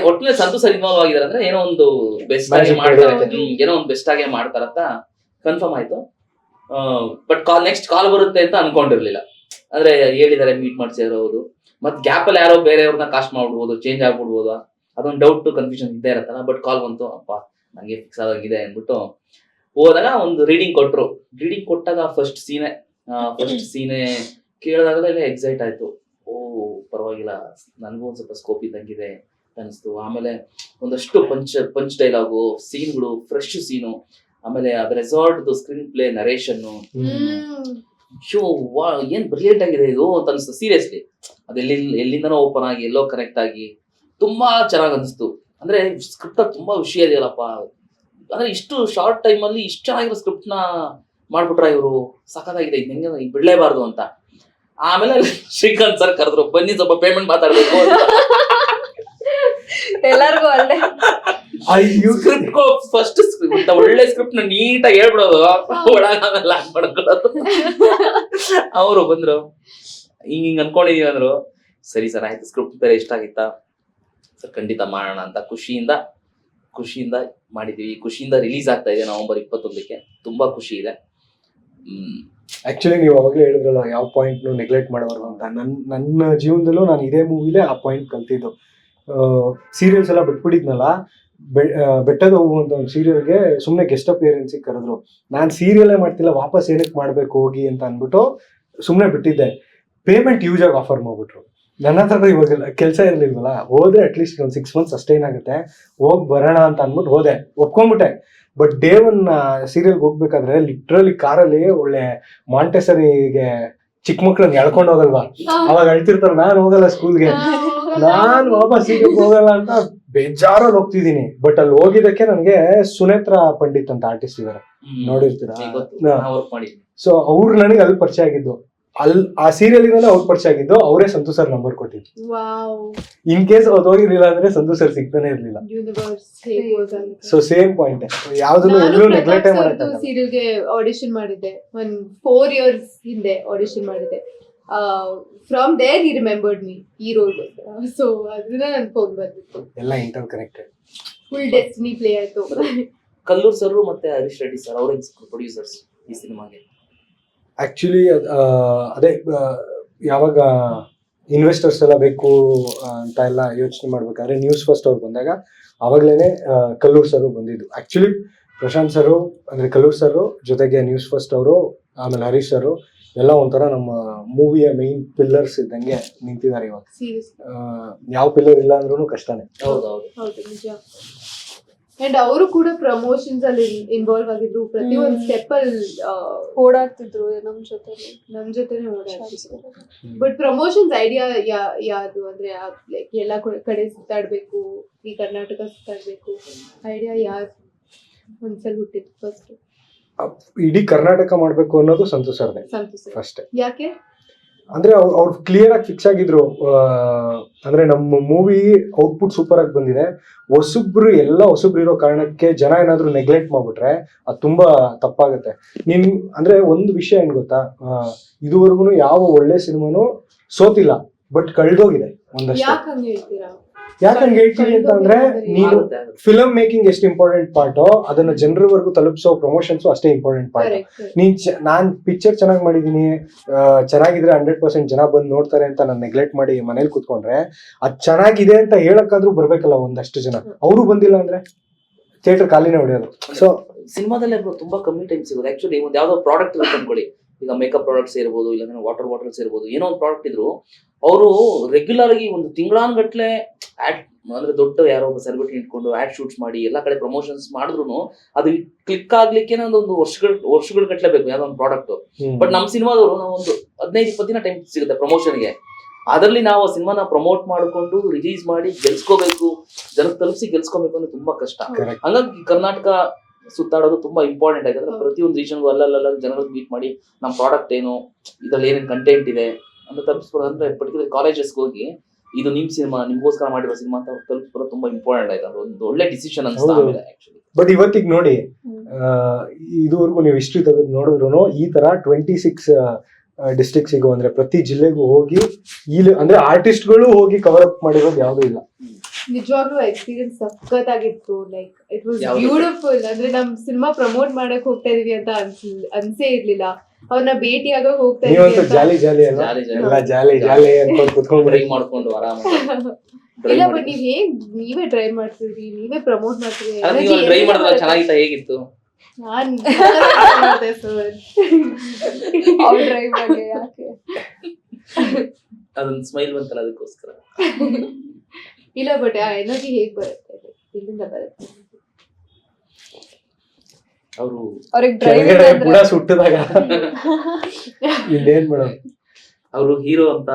ಒಟ್ಟಿನಲ್ಲಿ ಸಂತು ಸರ್ ಇನ್ವಾಲ್ವ್ ಆಗಿದಾರೆ ಅಂದ್ರೆ ಏನೋ ಒಂದು ಬೆಸ್ಟ್ ಆಗಿ ಮಾಡ್ತಾರೆ, ಏನೋ ಒಂದು ಬೆಸ್ಟ್ ಆಗಿ ಮಾಡ್ತಾರಂತ ಕನ್ಫರ್ಮ್ ಆಯ್ತು. ಬಟ್ ನೆಕ್ಸ್ಟ್ ಕಾಲ್ ಬರುತ್ತೆ ಅಂತ ಅನ್ಕೊಂಡಿರ್ಲಿಲ್ಲ. ಅಂದ್ರೆ ಹೇಳಿದಾರೆ ಮೀಟ್ ಮಾಡ್ಸಿ ಇರೋದು, ಮತ್ ಗ್ಯಾಪ್ ಅಲ್ಲಿ ಯಾರೋ ಬೇರೆಯವ್ರನ್ನ ಕಾಸ್ಟ್ ಮಾಡ್ಬಿಡ್ಬೋದು, ಚೇಂಜ್ ಆಗ್ಬಿಡ್ಬೋದು, ಅದೊಂದು ಡೌಟ್ ಕೇನ್ಫ್ಯೂಷನ್ ಇದ್ದೇ ಇರತ್ತಲ್ಲ. ಬಟ್ ಕಾಲ್ ಬಂತು, ಅಪ್ಪ ನಂಗೆ ಫಿಕ್ಸ್ ಆಗಿದೆ ಅಂದ್ಬಿಟ್ಟು ಹೋದಾಗ ಒಂದು ರೀಡಿಂಗ್ ಕೊಟ್ರು. ರೀಡಿಂಗ್ ಕೊಟ್ಟಾಗ ಫಸ್ಟ್ ಸೀನೆ ಕೇಳಿದಾಗಲೇ ಎಕ್ಸೈಟ್ ಆಯ್ತು. ಓ ಪರವಾಗಿಲ್ಲ, ನನಗೂ ಒಂದ್ ಸ್ವಲ್ಪ ಸ್ಕೋಪ್ ಇದ್ದಂಗಿದೆ ಅನಿಸ್ತು. ಆಮೇಲೆ ಒಂದಷ್ಟು ಪಂಚ್ ಡೈಲಾಗು, ಸೀನ್ಗಳು, ಫ್ರೆಶ್ ಸೀನು, ಆಮೇಲೆ ಅದ್ ರೆಸಾರ್ಟ್ ಸ್ಕ್ರೀನ್ ಪ್ಲೇ, ನರೇಷನ್, ಏನ್ ಬ್ರಿಲಿಯಂಟ್ ಆಗಿದೆ ಇದು ಅಂತ ಅನಿಸ್ತು. ಸೀರಿಯಸ್ಲಿ ಎಲ್ಲಿಂದನೋ ಓಪನ್ ಆಗಿ ಎಲ್ಲೋ ಕನೆಕ್ಟ್ ಆಗಿ ತುಂಬಾ ಚೆನ್ನಾಗ್ ಅನಿಸ್ತು. ಅಂದ್ರೆ ಸ್ಕ್ರಿಪ್ಟ್ ತುಂಬಾ ವಿಷಯ ಇದೆಯಲ್ಲಪ್ಪ, ಅಂದ್ರೆ ಇಷ್ಟು ಶಾರ್ಟ್ ಟೈಮ್ ಅಲ್ಲಿ ಇಷ್ಟು ಚೆನ್ನಾಗಿರೋ ಸ್ಕ್ರಿಪ್ಟ್ ನ ಮಾಡ್ಬಿಟ್ರ ಇವರು, ಸಖತ್ತಾಗಿದೆ, ಇದು ಹೆಂಗೆ ಬಿಡ್ಲೇಬಾರ್ದು ಅಂತ. ಆಮೇಲೆ ಶ್ರೀಕಾಂತ್ ಸರ್ ಕರೆದ್ರು, ಬನ್ನಿ ಸ್ವಲ್ಪ ಪೇಮೆಂಟ್ ಮಾತಾಡ್ಬೇಕು ಎಲ್ಲರಿಗೂ ಅಲ್ಲೇ ಸ್ಕ್ರಿಪ್ಟ್ ಫಸ್ಟ್ ಸ್ಕ್ರಿಪ್ಟ್ ಒಳ್ಳೆ ಸ್ಕ್ರಿಪ್ಟ್ ನ ನೀಟಾಗಿ ಹೇಳ್ಬಿಡೋದು, ಒಳಗಾಗಲ್ಲ ಮಾಡ್ಕೊಳ್ಳೋದು. ಅವರು ಬಂದ್ರು, ಹಿಂಗ್ ಅನ್ಕೊಂಡಿದೀವಿ ಅಂದ್ರು. ಸರಿ ಸರ್ ಆಯ್ತು, ಸ್ಕ್ರಿಪ್ಟ್ ಬೇರೆ ಇಷ್ಟ ಆಗಿತ್ತಾ ಸರ್, ಖಂಡಿತ ಮಾಡೋಣ ಅಂತ ಖುಷಿಯಿಂದ ಮಾಡಿದೀವಿ. ಖುಷಿಯಿಂದ ರಿಲೀಸ್ ಆಗ್ತಾ ಇದೆ November 21ಕ್ಕೆ. ತುಂಬಾ ಖುಷಿ ಇದೆ. ಆಕ್ಚುಲಿ ನೀವು ಅವಾಗಲೇ ಹೇಳಿದ್ರಲ್ಲ ಯಾವ ಪಾಯಿಂಟ್ ನೆಗ್ಲೆಕ್ಟ್ ಮಾಡಬಾರ್ದು ಅಂತ. ನನ್ನ ಜೀವನದಲ್ಲೂ ನಾನು ಇದೇ ಮೂವಿಲೇ ಆ ಪಾಯಿಂಟ್ ಕಲ್ತಿದ್ದು. ಸೀರಿಯಲ್ಸ್ ಎಲ್ಲ ಬಿಟ್ಬಿಟ್ಟಿದ್ನಲ್ಲ, ಬೆಟ್ಟದ ಹೂವು ಅಂತ ಒಂದು ಸೀರಿಯಲ್ಗೆ ಸುಮ್ಮನೆ ಗೆಸ್ಟ್ ಅಪಿಯರೆನ್ಸಿಗೆ ಕರೆದ್ರು. ನಾನು ಸೀರಿಯಲ್ಲೇ ಮಾಡ್ತಿಲ್ಲ, ವಾಪಸ್ ಏನಕ್ಕೆ ಮಾಡ್ಬೇಕು ಹೋಗಿ ಅಂತ ಅಂದ್ಬಿಟ್ಟು ಸುಮ್ಮನೆ ಬಿಟ್ಟಿದ್ದೆ. ಪೇಮೆಂಟ್ ಯೂಸ್ ಆಗಿ ಆಫರ್ ಮಾಡ್ಬಿಟ್ರು. ನನ್ನ ಹತ್ರ ಇವಾಗ ಕೆಲಸ ಇರ್ಲಿಲ್ವಲ್ಲ, ಹೋದ್ರೆ ಅಟ್ಲೀಸ್ಟ್ ಒಂದು 6 months ಅಷ್ಟೇ ಏನಾಗುತ್ತೆ, ಹೋಗ್ ಬರೋಣ ಅಂತ ಅನ್ಬಿಟ್ಟು ಹೋದೆ, ಒಪ್ಕೊಂಡ್ಬಿಟ್ಟೆ. ಬಟ್ ಡೇ ಒನ್ ಸೀರಿಯಲ್ಗೆ ಹೋಗ್ಬೇಕಾದ್ರೆ ಲಿಟ್ರಲಿ ಕಾರಲ್ಲಿ ಒಳ್ಳೆ ಮಾಂಟೆಸರಿಗೆ ಚಿಕ್ಕ ಮಕ್ಳನ್ನ ಎಳ್ಕೊಂಡು ಹೋಗಲ್ವಾ, ಅವಾಗ ಅಳ್ತಿರ್ತಾರೆ ನಾನ್ ಹೋಗಲ್ಲ ಸ್ಕೂಲ್ಗೆ, ನಾನ್ ವಾಪಸ್ ಸೀರಿಯಲ್ ಹೋಗಲ್ಲ ಅಂತ ಬೇಜಾರಲ್ಲಿ ಹೋಗ್ತಿದೀನಿ. ಬಟ್ ಅಲ್ಲಿ ಹೋಗಿದ್ದಕ್ಕೆ ನನಗೆ ಸುನೇತ್ರ ಪಂಡಿತ್ ಅಂತ ಆರ್ಟಿಸ್ಟ್ ಇದಾರೆ, ನೋಡಿರ್ತೀರಾ? ವರ್ಕ್ ಮಾಡಿದ್ವಿ. ಸೊ ಅವ್ರು ನನಗೆ ಅಲ್ಲಿ ಪರಿಚಯ ಆಗಿದ್ದು, ಆ ಸೀರಿಯಲ್ ಇಂದ ಅವ್ರು ಪರಿಚಯ ಆಗಿದ್ದು, ಅವರೇ ಸಂತು ಸರ್ ನಂಬರ್ ಕೊಟ್ಟಿದ್ದು. ವಾವ್, ಇನ್ ಕೇಸ್ ಅವ್ರು ಹೋಗಿರ್ಲಿಲ್ಲ ಅಂದ್ರೆ ಸಂತು ಸರ್ ಸಿಗ್ತಾನೆ ಇರ್ಲಿಲ್ಲ. ಯೂನಿವರ್ಸ್ ಸೊ ಸೇಮ್ ಪಾಯಿಂಟ್, ಯಾವ್ದನ್ನು ಎಲ್ಲೂ ನೆಗ್ಲೆಕ್ಟ್ ಮಾಡಕ್ಕಾಗಲ್ಲ. ಸೀರಿಯಲ್ಗೆ ಆಡಿಷನ್ ಮಾಡಿದ್ದೆ, ಒಂದ್ 4 years ಹಿಂದೆ ಆಡಿಷನ್ ಮಾಡಿದ್ದೆ. From there he remembered me ಈ ರೋಲ್ಗೋಸ್ಕರ. ಸೊ ಅದರಿಂದ ನನ್ ಫೋನ್ ಬಂದಿತ್ತು, ಎಲ್ಲ interconnected, full destiny play ಆಯ್ತು. ಕಲ್ಲೂರ್ ಸರ್ ಮತ್ತೆ ಹರೀಶ್ ರೆಡ್ಡಿ ಸರ್ ಅವರೇ ಪ್ರೊಡ್ಯೂಸರ್ಸ್ ಈ ಸಿನಿಮಾಗೆ. ಆಕ್ಚುಲಿ ಅದೇ ಯಾವಾಗ ಇನ್ವೆಸ್ಟರ್ಸ್ ಎಲ್ಲ ಬೇಕು ಅಂತ ಎಲ್ಲ ಯೋಚನೆ ಮಾಡ್ಬೇಕಾದ್ರೆ ನ್ಯೂಸ್ ಫಸ್ಟ್ ಅವ್ರು ಬಂದಾಗ ಅವಾಗ್ಲೇನೆ ಕಲ್ಲೂರ್ ಸರ್ ಬಂದಿದ್ದು. ಆಕ್ಚುಲಿ ಪ್ರಶಾಂತ್ ಸರ್ ಅಂದ್ರೆ ಕಲ್ಲೂರ್ ಸರ್ ಜೊತೆಗೆ ನ್ಯೂಸ್ ಫಸ್ಟ್ ಅವರು, ಆಮೇಲೆ ಹರೀಶ್ ಸರ್ ಎಲ್ಲ ಒಂಥರ ನಮ್ಮ ಮೂವಿಯ ಮೈನ್ ಪಿಲ್ಲರ್ಸ್ ಇದ್ದಂಗೆ ನಿಂತಿದ್ದಾರೆ ಇವಾಗ. ಸೀರಿಯಸ್, ಯಾವ ಪಿಲ್ಲರ್ ಇಲ್ಲ ಅಂದ್ರೂ ಕಷ್ಟನೇ. ಹೌದೌದು. ಹೌದು ನಿಜ. ಅಂಡ್ ಅವರು ಕೂಡ ಪ್ರಮೋಷನ್ಸ್ ಅಲ್ಲಿ ಇನ್ವಾಲ್ವ್ ಆಗಿದ್ರು, ಪ್ರತಿ ಒಂದ್ ಸ್ಟೆಪ್ ಅಲ್ಲಿ ಓಡಾಡ್ತಿದ್ರು ನಮ್ ಜೊತೆನೆ ಓಡಾಡ್ತಿದ್ರು. ಬಟ್ ಪ್ರಮೋಷನ್ಸ್ ಐಡಿಯಾ ಯಾವುದು ಅಂದ್ರೆ ಲೈಕ್ ಎಲ್ಲಾ ಕಡೆ ಸುತ್ತಾಡ್ಬೇಕು, ಈ ಕರ್ನಾಟಕ ಸುತ್ತಾಡ್ಬೇಕು ಐಡಿಯಾ ಯಾರು ಒಂದ್ಸಲ ಹುಟ್ಟಿದ್ದು ಫಸ್ಟ್? ಇಡೀ ಕರ್ನಾಟಕ ಮಾಡ್ಬೇಕು ಅನ್ನೋದು ಸಂತು ಸರ್ದೆ ಸಂತೋಷ. ಫಸ್ಟ್. ಯಾಕೆ ಅಂದ್ರೆ ಅವ್ರು ಕ್ಲಿಯರ್ ಆಗಿ ಫಿಕ್ಸ್ ಆಗಿದ್ರು. ಅಂದ್ರೆ ನಮ್ಮ ಮೂವಿ ಔಟ್ಪುಟ್ ಸೂಪರ್ ಆಗಿ ಬಂದಿದೆ, ಹೊಸಬ್ರು ಇರೋ ಕಾರಣಕ್ಕೆ ಜನ ಏನಾದ್ರು ನೆಗ್ಲೆಕ್ಟ್ ಮಾಡ್ಬಿಟ್ರೆ ಅದು ತುಂಬಾ ತಪ್ಪಾಗತ್ತೆ. ಅಂದ್ರೆ ಒಂದು ವಿಷಯ ಏನ್ ಗೊತ್ತಾ, ಇದುವರೆಗೂ ಯಾವ ಒಳ್ಳೆ ಸಿನಿಮಾನು ಸೋತಿಲ್ಲ, ಬಟ್ ಕಳ್ದೋಗಿದೆ ಒಂದಷ್ಟು. ಯಾಕಂಗೆ ಹೇಳ್ತೀನಿ ಅಂತ ಅಂದ್ರೆ, ನೀನು ಫಿಲಮ್ ಮೇಕಿಂಗ್ ಎಷ್ಟು ಇಂಪಾರ್ಟೆಂಟ್ ಪಾರ್ಟೋ ಅದನ್ನ ಜನರವರೆಗೂ ತಲುಪಿಸೋ ಪ್ರಮೋಷನ್ಸ್ ಅಷ್ಟೇ ಇಂಪಾರ್ಟೆಂಟ್ ಪಾರ್ಟ್. ನಾನ್ ಪಿಕ್ಚರ್ ಚೆನ್ನಾಗಿ ಮಾಡಿದೀನಿ, ಚೆನ್ನಾಗಿದ್ರೆ 100% ಜನ ಬಂದು ನೋಡ್ತಾರೆ ಅಂತ ನಾನು ನೆಗ್ಲೆಕ್ಟ್ ಮಾಡಿ ಮನೇಲಿ ಕೂತ್ಕೊಂಡ್ರೆ, ಅದ್ ಚೆನ್ನಾಗಿದೆ ಅಂತ ಹೇಳಕ್ಕಾದ್ರೂ ಬರ್ಬೇಕಲ್ಲ ಒಂದಷ್ಟು ಜನ. ಅವರು ಬಂದಿಲ್ಲ ಅಂದ್ರೆ ಥಿಯೇಟರ್ ಖಾಲಿನೇ ಹೊಡೆಯೋದು. ಸೊ ಸಿನಿಮಾದಲ್ಲಿ ತುಂಬಾ ಕಮ್ಮಿ ಟೈಮ್ ಸಿಗೋದು. ಆಕ್ಚುಲಿ ಒಂದು ಯಾವ್ದೋ ಪ್ರಾಡಕ್ಟ್ ಇರುತ್ತೆ ಅನ್ಕೊಳ್ಳಿ, ಈಗ ಮೇಕಪ್ ಪ್ರಾಡಕ್ಟ್ಸ್ ಇರ್ಬೋದು, ಇಲ್ಲ ವಾಟರ್ ಬಾಟಲ್ಸ್ ಇರ್ಬೋದು, ಏನೋ ಒಂದು ಪ್ರಾಡಕ್ಟ್ ಇದ್ರು ಅವರು ರೆಗ್ಯುಲರ್ ಆಗಿ ಒಂದು ತಿಂಗಳಾನ್ಗಟ್ಲೆ ಆಡ್, ಅಂದ್ರೆ ದೊಡ್ಡ ಯಾರೋ ಒಬ್ಬ ಸೆಲೆಬ್ರಿಟಿ ಇಟ್ಕೊಂಡು ಆಡ್ ಶೂಟ್ಸ್ ಮಾಡಿ ಎಲ್ಲಾ ಕಡೆ ಪ್ರಮೋಷನ್ಸ್ ಮಾಡಿದ್ರು ಅದು ಕ್ಲಿಕ್ ಆಗ್ಲಿಕ್ಕೆ ಒಂದು ವರ್ಷಗಳ ಗಟ್ಲೆ ಬೇಕು ಯಾವ್ದೋ ಒಂದು ಪ್ರಾಡಕ್ಟ್. ಬಟ್ ನಮ್ಮ ಸಿನಿಮಾದವರು ನಾವು ಒಂದು 15-20 ದಿನ ಟೈಮ್ ಸಿಗುತ್ತೆ ಪ್ರಮೋಷನ್ಗೆ. ಅದರಲ್ಲಿ ನಾವು ಆ ಸಿನಿಮಾನ ಪ್ರಮೋಟ್ ಮಾಡಿಕೊಂಡು ರಿಲೀಸ್ ಮಾಡಿ ಗೆಲ್ಸ್ಕೋಬೇಕು, ಜನಕ್ಕೆ ತಲುಪಿಸಿ ಗೆಲ್ಸ್ಕೋಬೇಕು ಅಂದ್ರೆ ತುಂಬಾ ಕಷ್ಟ. ಹಂಗಾಗಿ ಕರ್ನಾಟಕ ಸುತ್ತಾಡೋದು ತುಂಬಾ ಇಂಪಾರ್ಟೆಂಟ್ ಆಗಿದೆ. ಅಂದ್ರೆ ಪ್ರತಿಯೊಂದು ರೀಜನ್ಗೂ ಅಲ್ಲಲ್ಲ ಜನಗಳಿಗೆ ಮೀಟ್ ಮಾಡಿ ನಮ್ಮ ಪ್ರಾಡಕ್ಟ್ ಏನು, ಇದ್ರಲ್ಲಿ ಏನೇನು ಕಂಟೆಂಟ್ ಇದೆ ಅಂತ ತಲುಪಿಸ್ಬೋದು. ಅಂದ್ರೆ ಪರ್ಟಿಕ್ಯುಲರ್ ಕಾಲೇಜಸ್ಗೆ ಹೋಗಿ ಇದು ನಿಮ್ ಸಿನಿಮಾ, ನಿಮ್ಗೋಸ್ಕರ ಮಾಡಿರೋ ಸಿನಿಮಾ ಅಂತ ತಲುಪಿಸ್ಬೋದು ತುಂಬಾ ಇಂಪಾರ್ಟೆಂಟ್ ಆಯ್ತು. ಅದು ಒಂದು ಒಳ್ಳೆ ಡಿಸಿಷನ್ ಅನ್ಸ್ತಾ ಆಮೇಲೆ ಆಕ್ಚುಲಿ. ಬಟ್ ಇವತ್ತಿಗೆ ನೋಡಿ, ಇದುವರೆಗೂ ನೀವು ಹಿಸ್ಟ್ರಿ ತೆಗೆದು ನೋಡಿದ್ರು ಈ ತರ 26 ಡಿಸ್ಟ್ರಿಕ್ಟ್ಸಿಗೂ ಅಂದ್ರೆ ಪ್ರತಿ ಜಿಲ್ಲೆಗೂ ಹೋಗಿ ಅಂದ್ರೆ ಆರ್ಟಿಸ್ಟ್ಗಳು ಹೋಗಿ ಕವರ್ ಅಪ್ ಮಾಡಿರೋದು ಯಾವ್ದು ಇಲ್ಲ. ನಿಜವಾಗ್ಲೂ ಎಕ್ಸ್ಪೀರಿಯನ್ಸ್ ಸಖತ್ತಾಗಿತ್ತು. Like it was beautiful. ಅಂದ್ರೆ ನಮ್ ಸಿನಿಮಾ ಪ್ರಮೋಟ್ ಮಾಡಕ್ ಹೋಗ್ತಾ ಇದೀವಿ ಅಂತ ಅನ್ಸೇ ಇರ್ಲಿಲ್ಲ. ಅವ್ರನ್ನ ಭೇಟಿ ಆಗ ಹೋಗ್ತಾ ನೀವಂತೂ ಜಾಲಿ ಎಲ್ಲ ಜಾಲಿ ಅನ್ಕೊಂಡು ಕುತ್ಕೊಂಡು ಡ್ರೈವ್ ಮಾಡ್ಕೊಂಡು ಆರಾಮಾಗಿ. ಇಲ್ಲ, ಬಟ್ ನೀವೇ ಡ್ರೈವ್ ಮಾಡ್ತಿದ್ರಿ, ನೀವೇ ಪ್ರಮೋಟ್ ಮಾಡ್ತಿದ್ರಿ. ಡ್ರೈವ್ ಮಾಡಿದ್ರೆ ಚೆನ್ನಾಗಿತ್ತ, ಹೇಗಿತ್ತು? ನಾನ್ ಡ್ರೈವ್ ಬಗ್ಗೆ ಯಾಕೆ ಅದೊಂದು ಸ್ಮೈಲ್ ಬಂತಲ್ಲ ಅದಕ್ಕೋಸ್ಕರ. ಇಲ್ಲ, ಬಟ್ ಆ ಎನರ್ಜಿ ಹೇಗ್ ಬರುತ್ತೆ, ಇಲ್ಲಿಂದ ಬರುತ್ತೆ. ಅವ್ರಿಗೆ ಕೆಳಗಡೆ ಬುಡ ಸುಟ್ಟದಾಗ ಇನ್ನೇನ್ ಮೇಡಮ್, ಅವರು ಹೀರೋ ಅಂತ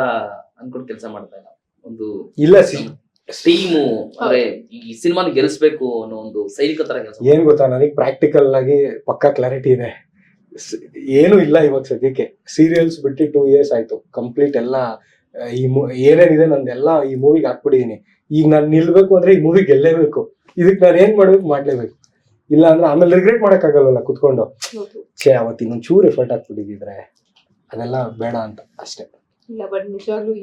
ಅನ್ಕೊಂಡು ಕೆಲಸ ಮಾಡ್ತಾ ಇಲ್ಲ. ಒಂದು ಇಲ್ಲ ಟೀಮು, ಅಂದ್ರೆ ಈ ಸಿನಿಮಾನ ಗೆಲ್ಸ್ಬೇಕು ಅನ್ನೋ ಒಂದು ಸೈನಿಕ ತರ ಕೆಲಸ. ಏನ್ ಗೊತ್ತಾ, ನನಗೆ ಪ್ರಾಕ್ಟಿಕಲ್ ಆಗಿ ಪಕ್ಕಾ ಕ್ಲಾರಿಟಿ ಇದೆ. ಏನು ಇಲ್ಲ ಇವಾಗ ಸದ್ಯಕ್ಕೆ. ಸೀರಿಯಲ್ಸ್ ಬಿಟ್ಟು 2 years ಆಯ್ತು ಕಂಪ್ಲೀಟ್. ಎಲ್ಲ ಏನೇನಿದೆ ನಂದೆಲ್ಲ ಈ ಮೂವಿಗೆ ಹಾಕ್ಬಿಟ್ಟಿದೀನಿ. ಈಗ ನಾನು ನಿಲ್ಬೇಕು ಅಂದ್ರೆ ಈ ಮೂವಿ ಗೆಲ್ಲೇಬೇಕು. ಇದಕ್ಕೆ ನಾನು ಏನ್ ಮಾಡ್ಬೇಕು ಮಾಡ್ಲೇಬೇಕು. ಇಲ್ಲ ಅಂದ್ರೆ ಆಮೇಲೆ ರಿಗ್ರೆಟ್ ಮಾಡಕ್ ಆಗಲ್ವಲ್ಲ ಕುತ್ಕೊಂಡು, ಅವತ್ತು ಇನ್ನೊಂದ್ ಚೂರ್ ಎಫರ್ಟ್ ಹಾಕ್ಬಿಟ್ಟಿದ್ರೆ ಅದೆಲ್ಲ ಬೇಡ ಅಂತ ಅಷ್ಟೇ. ಇಲ್ಲ, ಬಟ್ ನಿಜವಾಗ್ಲೂ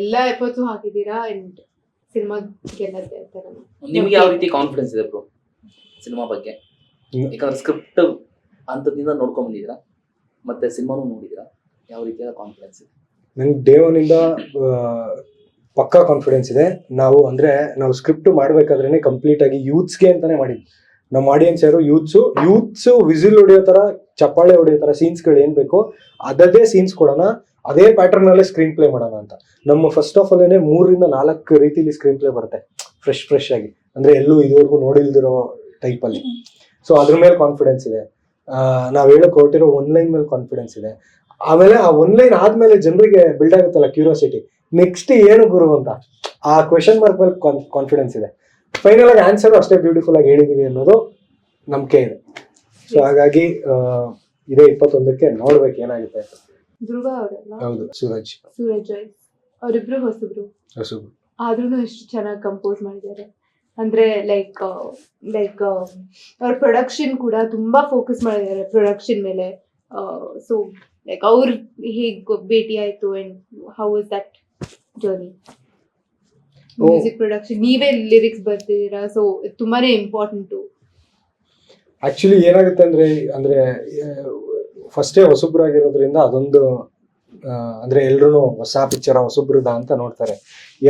ಎಲ್ಲಾ ಎಫರ್ಟ್ಸು ಹಾಕಿದೀರಾ ಅಂಡ್ ಸಿನಿಮಾ ಗೆಲ್ಲತ್ತೆ ಅಂತ. ನಿಮ್ಗೆ ಯಾವ ರೀತಿ ಕಾನ್ಫಿಡೆನ್ಸ್ ಇದೆ ಬ್ರೋ ಸಿನಿಮಾ ಬಗ್ಗೆ? ಯಾಕಂದ್ರೆ ಸ್ಕ್ರಿಪ್ಟ್ ಅಂತದಿಂದ ನೋಡ್ಕೊಂಡ್ ಬಂದಿದ್ದೀರಾ, ಮತ್ತೆ ಸಿನಿಮಾನು ನೋಡಿದಿರಾ, ಯಾವ ರೀತಿಯಾದ ಕಾನ್ಫಿಡೆನ್ಸ್ ಇದೆ? ನಂಗೆ ಡೇ ಒನ್ ಇಂದ ಪಕ್ಕಾ ಕಾನ್ಫಿಡೆನ್ಸ್ ಇದೆ. ನಾವು ಸ್ಕ್ರಿಪ್ಟ್ ಮಾಡ್ಬೇಕಾದ್ರೇನೆ ಕಂಪ್ಲೀಟ್ ಆಗಿ ಯೂತ್ಸ್ಗೆ ಅಂತಾನೆ ಮಾಡಿದ್ವಿ. ನಮ್ಮ ಆಡಿಯನ್ಸ್ ಯಾರು ಯೂತ್ಸ್ ವಿಸಿಲ್ ಹೊಡೆಯೋ ತರ, ಚಪ್ಪಾಳೆ ಹೊಡೆಯೋ ತರ ಸೀನ್ಸ್ಗಳು ಏನ್ ಬೇಕು ಅದದೇ ಸೀನ್ಸ್ ಕೊಡೋಣ. ಅದೇ ಪ್ಯಾಟರ್ನ್ ಅಲ್ಲೇ ಸ್ಕ್ರೀನ್ ಪ್ಲೇ ಮಾಡೋಣ ಅಂತ. ನಮ್ಮ ಫಸ್ಟ್ ಆಫ್ ಅಲ್ಲೇನೆ 3 ರಿಂದ 4 ರೀತಿಲಿ ಸ್ಕ್ರೀನ್ ಪ್ಲೇ ಬರುತ್ತೆ ಫ್ರೆಶ್ ಆಗಿ, ಅಂದ್ರೆ ಎಲ್ಲೂ ಇದುವರೆಗೂ ನೋಡಿಲ್ದಿರೋ ಟೈಪ್ ಅಲ್ಲಿ. ಸೊ ಅದ್ರ ಮೇಲೆ ಕಾನ್ಫಿಡೆನ್ಸ್ ಇದೆ. ನಾವ್ ಹೇಳಕ್ ಹೊರಟಿರೋ ಒನ್ಲೈನ್ ಮೇಲೆ ಕಾನ್ಫಿಡೆನ್ಸ್ ಇದೆ. ಆಮೇಲೆ ಆ ಒನ್ಲೈನ್ ಆದ್ಮೇಲೆ ಜನರಿಗೆ ಬಿಲ್ಡ್ ಆಗುತ್ತಲ್ಲ ಕ್ಯೂರಿಯಾಸಿಟಿ, ನೆಕ್ಸ್ಟ್ ಏನು ಗುರು ಅಂತ ಆ ಕ್ವೆಶನ್ ಮಾರ್ಕ್ ಮೇಲೆ ಕಾನ್ಫಿಡೆನ್ಸ್ ಇದೆ. ಫೈನಲ್ ಆಗಿ ಆನ್ಸರ್ ಅಷ್ಟೇ ಬ್ಯೂಟಿಫುಲ್ ಆಗಿ ಹೇಳಿದೀವಿ ಅನ್ನೋದು ನಂಬಿಕೆ ಇದೆ. ಸೊ ಹಾಗಾಗಿ ಇದೇ 21ಕ್ಕೆ ನೋಡ್ಬೇಕು ಏನಾಗುತ್ತೆ. ಧ್ರುವ ಅವರಲ್ಲ, ಹೌದು, ಸೂರಜ್ ಜೋಯ್ಸ್ ಅವರಿಬ್ರು ಹೊಸಬ್ರು, ಹೊಸಬ್ರು. ಆದ್ರೂ ಎಷ್ಟು ಚೆನ್ನಾಗಿ ಕಂಪೋಸ್ ಮಾಡಿದ್ದಾರೆ ಅಂದ್ರೆ ಲೈಕ್ ಅವ್ರ ಪ್ರೊಡಕ್ಷನ್ ಕೂಡ ತುಂಬಾ ಫೋಕಸ್ ಮಾಡಿದ್ದಾರೆ ಪ್ರೊಡಕ್ಷನ್ ಮೇಲೆ. ಸೊ ಲೈಕ್ ಅವ್ರು ಹೇಗ್ ಭೇಟಿ ಆಯ್ತು and how is that journey? Music production ನೀವೇ ಲಿರಿಕ್ಸ್ ಬರ್ತಿದ್ದೀರಾ, ಸೊ ತುಂಬಾನೇ ಇಂಪಾರ್ಟೆಂಟು. ಆಕ್ಚುಲಿ ಏನಾಗುತ್ತೆ ಅಂದ್ರೆ ಫಸ್ಟೇ ಹೊಸಬ್ರಾಗಿರೋದ್ರಿಂದ ಅದೊಂದು ಅಂದ್ರೆ ಎಲ್ರು ಹೊಸ ಪಿಕ್ಚರ್ ಹೊಸಬ್ರದ ಅಂತ ನೋಡ್ತಾರೆ.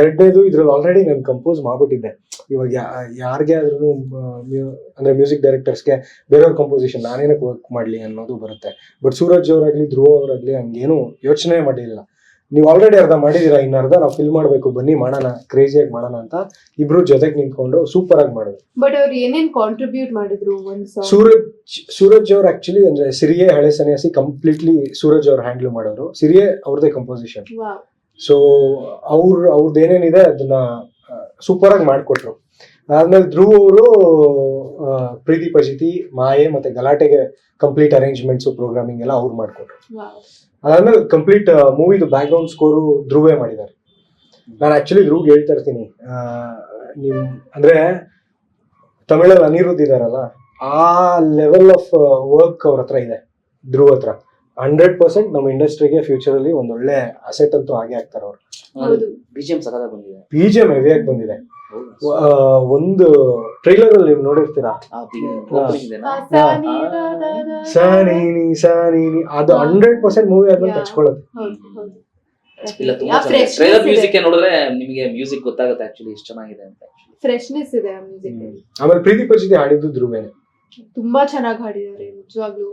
ಎರಡನೇದು ಇದ್ರಲ್ಲಿ ಆಲ್ರೆಡಿ ನಾನು ಕಂಪೋಸ್ ಮಾಡ್ಬಿಟ್ಟಿದ್ದೆ. ಇವಾಗ ಯಾರಿಗೆ ಆದ್ರೂ ಅಂದ್ರೆ ಮ್ಯೂಸಿಕ್ ಡೈರೆಕ್ಟರ್ಸ್ಗೆ ಬೇರೆಯವ್ರ ಕಂಪೋಸಿಷನ್ ನಾನೇನಕ್ಕೆ ವರ್ಕ್ ಮಾಡ್ಲಿ ಅನ್ನೋದು ಬರುತ್ತೆ. ಬಟ್ ಸೂರಜ್ ಅವರಾಗ್ಲಿ ಧ್ರುವ ಅವರಾಗ್ಲಿ ಹಂಗೇನು ಯೋಚನೆ ಮಾಡಿರಲಿಲ್ಲ. ನೀವು ಆಲ್ರೆಡಿ ಅರ್ಧ ಮಾಡಿದೀರಾ, ಇನ್ನರ್ಧ ನಾವು ಫಿಲ್ ಮಾಡ್ಬೇಕು, ಬನ್ನಿ ಮಾಡೋಣ, ಕ್ರೇಜಿಯಾಗಿ ಮಾಡೋಣ ಅಂತ ಇಬ್ರು ಜೊತೆಗೆ ನಿಂತ್ಕೊಂಡು ಸೂಪರ್ ಆಗಿ ಮಾಡಿದ್ರು. ಬಟ್ ಅವ್ರು ಏನೇನ್ ಕಾಂಟ್ರಿಬ್ಯೂಟ್ ಮಾಡಿದ್ರು ಒಂದು ಸಾಂಗ್? ಸೂರಜ್ ಅವ್ರು ಆಕ್ಚುಲಿ ಅಂದ್ರೆ ಸಿರಿಯೇ ಹಳೆ ಸನ್ಯಾಸಿ ಕಂಪ್ಲೀಟ್ಲಿ ಸೂರಜ್ ಅವ್ರು ಹ್ಯಾಂಡಲ್ ಮಾಡೋರು. ಸಿರಿಯೇ ಅವ್ರದೇ ಕಂಪೋಸಿಷನ್. ಸೊ ಅವ್ರದ್ದು ಏನೇನಿದೆ ಅದನ್ನ ಸೂಪರ್ ಆಗಿ ಮಾಡ್ಕೊಟ್ರು. ಆದ್ಮೇಲೆ ಧ್ರುವ ಅವರು ಪ್ರೀತಿ ಪಜಿತಿ, ಮಾಯೆ ಮತ್ತೆ ಗಲಾಟೆಗೆ ಕಂಪ್ಲೀಟ್ ಅರೇಂಜ್ಮೆಂಟ್ಸ್, ಪ್ರೋಗ್ರಾಮಿಂಗ್ ಎಲ್ಲ ಅವ್ರು ಮಾಡ್ಕೊಟ್ರು. ಅದಾದ್ಮೇಲೆ ಕಂಪ್ಲೀಟ್ ಮೂವಿದು ಬ್ಯಾಕ್ ಗ್ರೌಂಡ್ ಸ್ಕೋರು ಧ್ರುವೇ ಮಾಡಿದ್ದಾರೆ. ನಾನು ಆಕ್ಚುಲಿ ಧ್ರುವ್ಗೆ ಹೇಳ್ತಾ ಇರ್ತೀನಿ, ನಿಮ್ ಅಂದ್ರೆ ತಮಿಳಲ್ಲಿ ಅನಿರುದ್ಧ್ ಇದಾರಲ್ಲ, ಆ ಲೆವೆಲ್ ಆಫ್ ವರ್ಕ್ ಅವ್ರ ಹತ್ರ ಇದೆ ಧ್ರುವ ಹತ್ರ. 100% ನಮ್ಮ ಇಂಡಸ್ಟ್ರಿಗೆ ಫ್ಯೂಚರ್ ಅಲ್ಲಿ ಒಂದೊಳ್ಳೆ ಅಸೆಟ್ ಅಂತೂ ಹಾಗೆ ಆಗ್ತಾರೆ ಅವ್ರು. ಬಿಜಿಎಂ ಸಕತ್ತಾಗಿ ಬಂದಿದೆ, ಬಿಜಿಎಂ ಹೆವಿಯಾಗಿ ಬಂದಿದೆ. ಒಂದು ಟ್ರೈಲರ್ ಅಲ್ಲಿ ನೀವು ನೋಡಿರ್ತೀರಾ, ಸಾನೀನಿ ಅದು 100% ಮೂವಿ ಆದ್ಮೇಲೆ ತಚ್ಕೊಳ್ಳೋದು. ಇಲ್ಲ, ತುಂಬಾ ಟ್ರೈಲರ್ ಮ್ಯೂಸಿಕ್ ನೋಡಿದ್ರೆ ನಿಮಗೆ ಮ್ಯೂಸಿಕ್ ಗೊತ್ತಾಗುತ್ತೆ ಆಕ್ಚುಲಿ ಎಷ್ಟು ಚೆನ್ನಾಗಿದೆ ಅಂತ. ಫ್ರೆಶ್ನೆಸ್ ಇದೆ ಆ ಮ್ಯೂಸಿಕ್. ಆಮೇಲೆ ಪ್ರೀತಿ ಪಚಿತಿ ಹಾಡಿದ್ದು ಧ್ರುವೇನೆ, ತುಂಬಾ ಚೆನ್ನಾಗಿ ಹಾಡಿದ್ದಾರೆ ನಿಜವಾಗ್ಲೂ.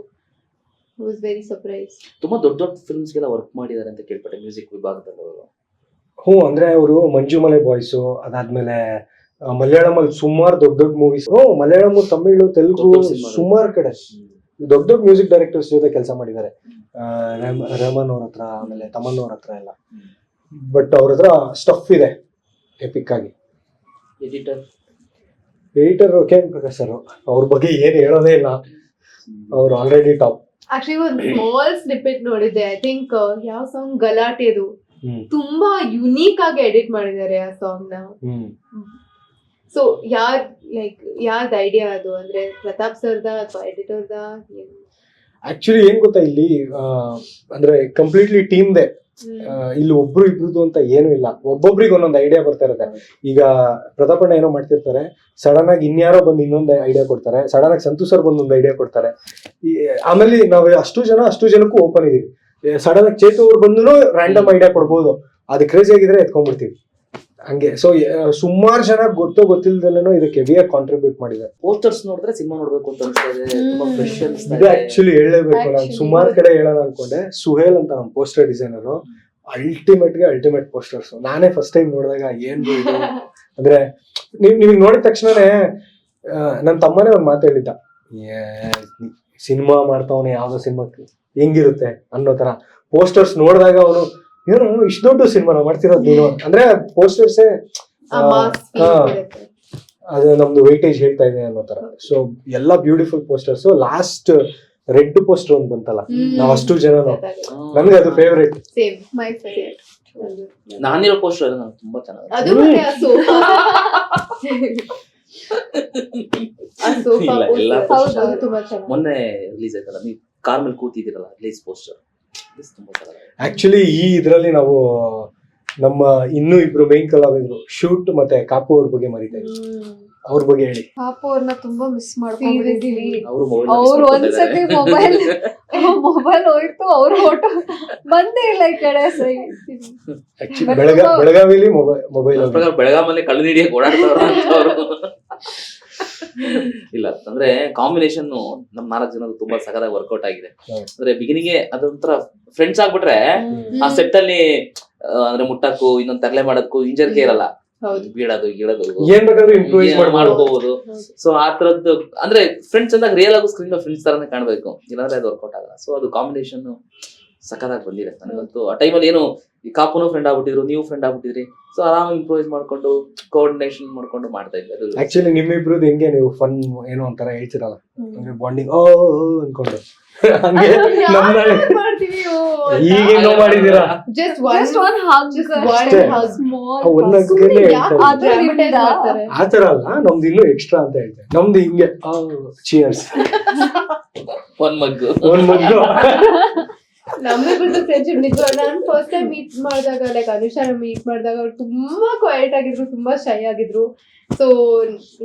Was very surprise. ತುಂಬಾ ದೊಡ್ಡ ಫಿಲ್ಮ್ಸ್ ಗೆಲ್ಲ ವರ್ಕ್ ಮಾಡಿದ್ದಾರೆ ಅಂತ ಕೇಳ್ಪಟ್ಟೆ ಮ್ಯೂಸಿಕ್ ವಿಭಾಗದಲ್ಲಿ ಅವರು. ಅಂದ್ರೆ ಅವರು ಮಂಜುಮಲೆ ಬಾಯ್ಸು, ಅದಾದ್ಮೇಲೆ ಮಲಯಾಳಂ ಅಲ್ಲಿ ಸುಮಾರು ದೊಡ್ಡ ಮೂವೀಸ್, ಮಲಯಾಳಂ, ತಮಿಳು, ತೆಲುಗು ಸುಮಾರು ಕಡೆ ದೊಡ್ಡ ಮ್ಯೂಸಿಕ್ ಡೈರೆಕ್ಟರ್ಸ್ ಜೊತೆ ಕೆಲಸ ಮಾಡಿದ್ದಾರೆ. ರೆಹಮಾನ್ ಅವ್ರ ಹತ್ರ, ಆಮೇಲೆ ತಮನ್ ಅವ್ರ ಹತ್ರ ಎಲ್ಲ. ಬಟ್ ಅವ್ರ ಹತ್ರ ಸ್ಟಫ್ ಇದೆ ಎಪಿಕ್ ಆಗಿ. Editor K M Prakash sir, ಅವ್ರ ಬಗ್ಗೆ ಏನು ಹೇಳೋದೇ ಇಲ್ಲ, ಅವ್ರು ಆಲ್ರೆಡಿ ಟಾಪ್. ಆಕ್ಚುಲಿ ಒಂದು ಸ್ಮಾಲ್ ಸ್ನಿಪೆಟ್ ನೋಡಿದ್ದೆ, ಐ ಥಿಂಕ್ ಯಾವ ಸಾಂಗ್, ಗಲಾಟೆದು. ತುಂಬಾ ಯುನೀಕ್ ಆಗಿ ಎಡಿಟ್ ಮಾಡಿದ್ದಾರೆ ಆ ಸಾಂಗ್ ನ. ಸೊ ಯಾರ್ದ ಐಡಿಯಾ ಅದು? ಅಂದ್ರೆ ಪ್ರತಾಪ್ ಸರ್ದ ಅಥವಾ ಎಡಿಟರ್ದ? ಆಕ್ಚುಲಿ ಏನ್ ಗೊತ್ತಾ, ಇಲ್ಲಿ ಅಂದ್ರೆ ಕಂಪ್ಲೀಟ್ಲಿ ಟೀಮ್ದೆ. ಇಲ್ಲಿ ಒಬ್ರು ಇಬ್ರದ್ದು ಅಂತ ಏನು ಇಲ್ಲ, ಒಬ್ಬೊಬ್ರಿಗೆ ಒಂದೊಂದು ಐಡಿಯಾ ಬರ್ತಾ ಇರುತ್ತೆ. ಈಗ ಪ್ರತಾಪಣ್ಣ ಏನೋ ಮಾಡ್ತಿರ್ತಾರೆ, ಸಡನ್ ಆಗಿ ಇನ್ಯಾರೋ ಬಂದು ಇನ್ನೊಂದು ಐಡಿಯಾ ಕೊಡ್ತಾರೆ, ಸಡನ್ ಆಗಿ ಸಂತು ಸರ್ ಬಂದು ಒಂದು ಐಡಿಯಾ ಕೊಡ್ತಾರೆ. ಆಮೇಲೆ ನಾವು ಅಷ್ಟು ಜನಕ್ಕೂ ಓಪನ್ ಇದೀವಿ. ಸಡನ್ ಆಗಿ ಚೇತು ಅವ್ರು ಬಂದು ರ್ಯಾಂಡಮ್ ಐಡಿಯಾ ಕೊಡ್ಬೋದು, ಅದು ಕ್ರೇಜಿ ಆಗಿದ್ರೆ ಎತ್ಕೊಂಡ್ಬಿಡ್ತೀವಿ ಹಂಗೆ. ಸೊ ಸುಮಾರು ಜನ ಗೊತ್ತಿಲ್ದಲ್ಲೇನೋ ಇದಕ್ಕೆ ಹೆವಿಯಾಗಿ ಕಾಂಟ್ರಿಬ್ಯೂಟ್ ಮಾಡಿದ್ದಾರೆ. ಪೋಸ್ಟರ್ಸ್ ನೋಡಿದ್ರೆ ಸಿನಿಮಾ ನೋಡ್ಬೇಕು ಅಂತ ಅನ್ಸ್ತಾ ಇದೆ, ತುಂಬಾ ಫ್ರೆಶ್ ಅನ್ಸ್ತಾ ಇದು ಇದೆ. ಆಕ್ಚುಲಿ ಹೇಳಲೇಬೇಕು, ನಾನು ಸುಮಾರು ಕಡೆ ಹೇಳೋಣ ಅನ್ಕೊಂಡೆ. ಸುಹೇಲ್ ಅಂತ ನಮ್ಮ ಪೋಸ್ಟರ್ ಡಿಸೈನರು, ಅಲ್ಟಿಮೇಟ್ ಪೋಸ್ಟರ್ಸ್. ನಾನೇ ಫಸ್ಟ್ ಟೈಮ್ ನೋಡಿದಾಗ ಏನ್ ಅಂದ್ರೆ ನಿಮ್ಗೆ ನೋಡಿದ ತಕ್ಷಣನೇ ನನ್ನ ತಮ್ಮನೇ ಒಂದು ಮಾತು ಹೇಳಿದ್ದ, ಸಿನಿಮಾ ಮಾಡ್ತಾವನೆ ಯಾವ್ದೋ ಸಿನಿಮಾಕ್ಕೆ ಹೆಂಗಿರುತ್ತೆ ಅನ್ನೋ ತರ. ಪೋಸ್ಟರ್ಸ್ ನೋಡಿದಾಗ ಅವನು ಏನು ಇಷ್ಟು ದೊಡ್ಡ ಸಿನಿಮಾನ ಮಾಡ್ತಿರೋದು ನೀನು ಅಂದ್ರೆ ಪೋಸ್ಟರ್ಸೇ ಅದು ನಮ್ದು ವೈಟೇಜ್ ಹೇಳ್ತಾ ಇದೆ ಅನ್ನೋ ತರ. ಸೊ ಎಲ್ಲ beautiful posters. Last red poster ಒಂದು ಬಂತಲ್ಲ, ನಾವ್ ಅಷ್ಟು ಜನ, ನನ್ಗೆ ಅದು ಫೇವ್ರೇಟ್. ನಾನಿರೋ ಪೋಸ್ಟರ್ ಎಲ್ಲ ನಂಗೆ ತುಂಬಾ ಚೆನ್ನಾಗಿ. ಅದು ಮತ್ತೆ ಆ ಸೋಫಾ. ತುಂಬಾ ಚೆನ್ನಾಗಿ. ಮೊನ್ನೆ ರಿಲೀಸ್ ಆಯ್ತಲ್ಲ, ನೀವು ಕಾರ್ ಮೇಲೆ ಕೂತಿದ್ದೀರಲ್ಲ, ರಿಲೀಸ್ ಪೋಸ್ಟರ್ ತುಂಬಾ ಚೆನ್ನಾಗಿ. ಆಕ್ಚುಲಿ ಈ ಇದ್ರಲ್ಲಿ ನಾವು ನಮ್ಮ ಇನ್ನೂ ಇಬ್ರು ಮೇನ್ ಕಲಾವಿದರು ಶೂಟ್ ಮತ್ತೆ ಕಾಪು ಅವ್ರ ಬಗ್ಗೆ ಮರಿತಾ ಇದ್ವಿ. ಅವ್ರ ಬಗ್ಗೆ ಹೇಳಿ. ಪಾಪ ಅವ್ರನ್ನ ತುಂಬಾ ಮಿಸ್ ಮಾಡ್ಕೊಂಡಿದೀವಿ. ಅವ್ರು ಒಂದ್ಸತಿ ಮೊಬೈಲ್ ಹೋಯ್ತು, ಅವ್ರ ಫೋಟೋ ಬಂದೇ ಇಲ್ಲ ಈ ಕಡೆ. ಬೆಳಗಾವಿಲಿ ಮೊಬೈಲ್ ಬೆಳಗಾಮಲ್ಲಿ ಕಳ್ಳು ಹಿಡಿಯಕ್ಕೆ ಓಡಾಡ್ತಾವ್ರ. ಇಲ್ಲ ಅಂದ್ರೆ ಕಾಂಬಿನೇಷನ್ ನಮ್ 4 ಜನದ್ದು ತುಂಬಾ ಸಖತ್ತಾಗಿ ವರ್ಕೌಟ್ ಆಗಿದೆ. ಹೌದು. ಅಂದ್ರೆ ಬಿಗಿನಿಂಗ್ ಅದೊಂಥರ ಫ್ರೆಂಡ್ಸ್ ಆಗ್ಬಿಟ್ರೆ ಆ ಸೆಟ್ ಅಲ್ಲಿ ಅಂದ್ರೆ ಮುಟ್ಟಕ್ಕೂ ಇನ್ನೊಂದ್ ತರಲೆ ಮಾಡೋದಕ್ಕೂ ಇಂಜರ್ಕೆ ಇರಲ್ಲ, ಹೌದು. ಬೀಳೋದು ಗೀಳೋದು ಏನ್ ಬೇಕಾದ್ರೂ ಇಂಪ್ರೂವೈಸ್ ಮಾಡ್ಬೋದು. ಮಾಡ್ಕೋಬಹುದು. ಸೊ ಆ ತರದ್ದು ಅಂದ್ರೆ ಫ್ರೆಂಡ್ಸ್ ಅಂದಾಗ ರಿಯಲ್ ಆಗೋ ಸ್ಕ್ರೀನ್ ಫ್ರೆಂಡ್ಸ್ ತರಾನೇ ಕಾಣ್ಬೇಕು, ಇಲ್ಲಾಂದ್ರೆ ಅದು ವರ್ಕೌಟ್ ಆಗಲ್ಲ. ಸೊ ಅದು ಕಾಂಬಿನೇಷನ್ ಸಖತ್ತಾಗಿ ಬಂದಿದೆ ನನಗಂತೂ. ಆ ಟೈಮಲ್ಲಿ ಏನು ಈ ಕಾಪುನು ಫ್ರೆಂಡ್ ಆಗ್ಬಿಟ್ಟಿದ್ರು, ನೀವು ಫ್ರೆಂಡ್ ಆಗ್ಬಿಟ್ಟಿದ್ರಿ. ಸೊ ಆರಾಮ್ ಇಂಪ್ರೂವೈಸ್ ಮಾಡ್ಕೊಂಡು ಕೋಆರ್ಡಿನೇಷನ್ ಮಾಡ್ಕೊಂಡು ಮಾಡ್ತಾ ಇದ್ದೆ. ಅದು ಆಕ್ಚುಲಿ ನಿಮ್ಮಿಬ್ರದ್ದು ಹೆಂಗೆ ನೀವು ಫನ್ ಏನೋ ಒಂಥರ ಹೇಳ್ತಿರಲ್ಲ, ಅಂದ್ರೆ ಬಾಂಡಿಂಗ್ ಅನ್ಕೊಂಡು ಹಂಗೆ ಮಾಡ್ತೀವಿ ಈಗೇನೋ ಮಾಡಿದೀರಾ. Just Just one hug. ಅಷ್ಟೇ. Small ಒಂದ್ hug. ನಗ್ಗೆನೆ ಹೇಳ್ತಾರೆ. ಅದು ನಿಮ್ಮಿಂದ? ಆತರ ಅಲ್ಲ, ನಮ್ದು ಇನ್ನೂ ಎಕ್ಸ್ಟ್ರಾ ಅಂತ ಹೇಳ್ತಾರೆ. ನಮ್ದು ಹಿಂಗೆ ಚಿಯರ್ಸ್ ಒಂದ್ ಮಗ್ಗು ಒಂದ್ ಮಗ್ಗು. ನಮ್ಮಿಬ್ಬರದ್ದು ಫ್ರೆಂಡ್ಶಿಪ್ ನಿಜವಾಗ ನಾನು ಫಸ್ಟ್ ಟೈಮ್ ಮೀಟ್ ಮಾಡಿದಾಗ ಲೈಕ್ ಅನುಷಾನ ಮೀಟ್ ಮಾಡಿದಾಗ ಅವ್ರು ತುಂಬಾ ಕ್ವೈಟ್ ಆಗಿದ್ರು, ತುಂಬಾ ಶೈ ಆಗಿದ್ರು. ಸೊ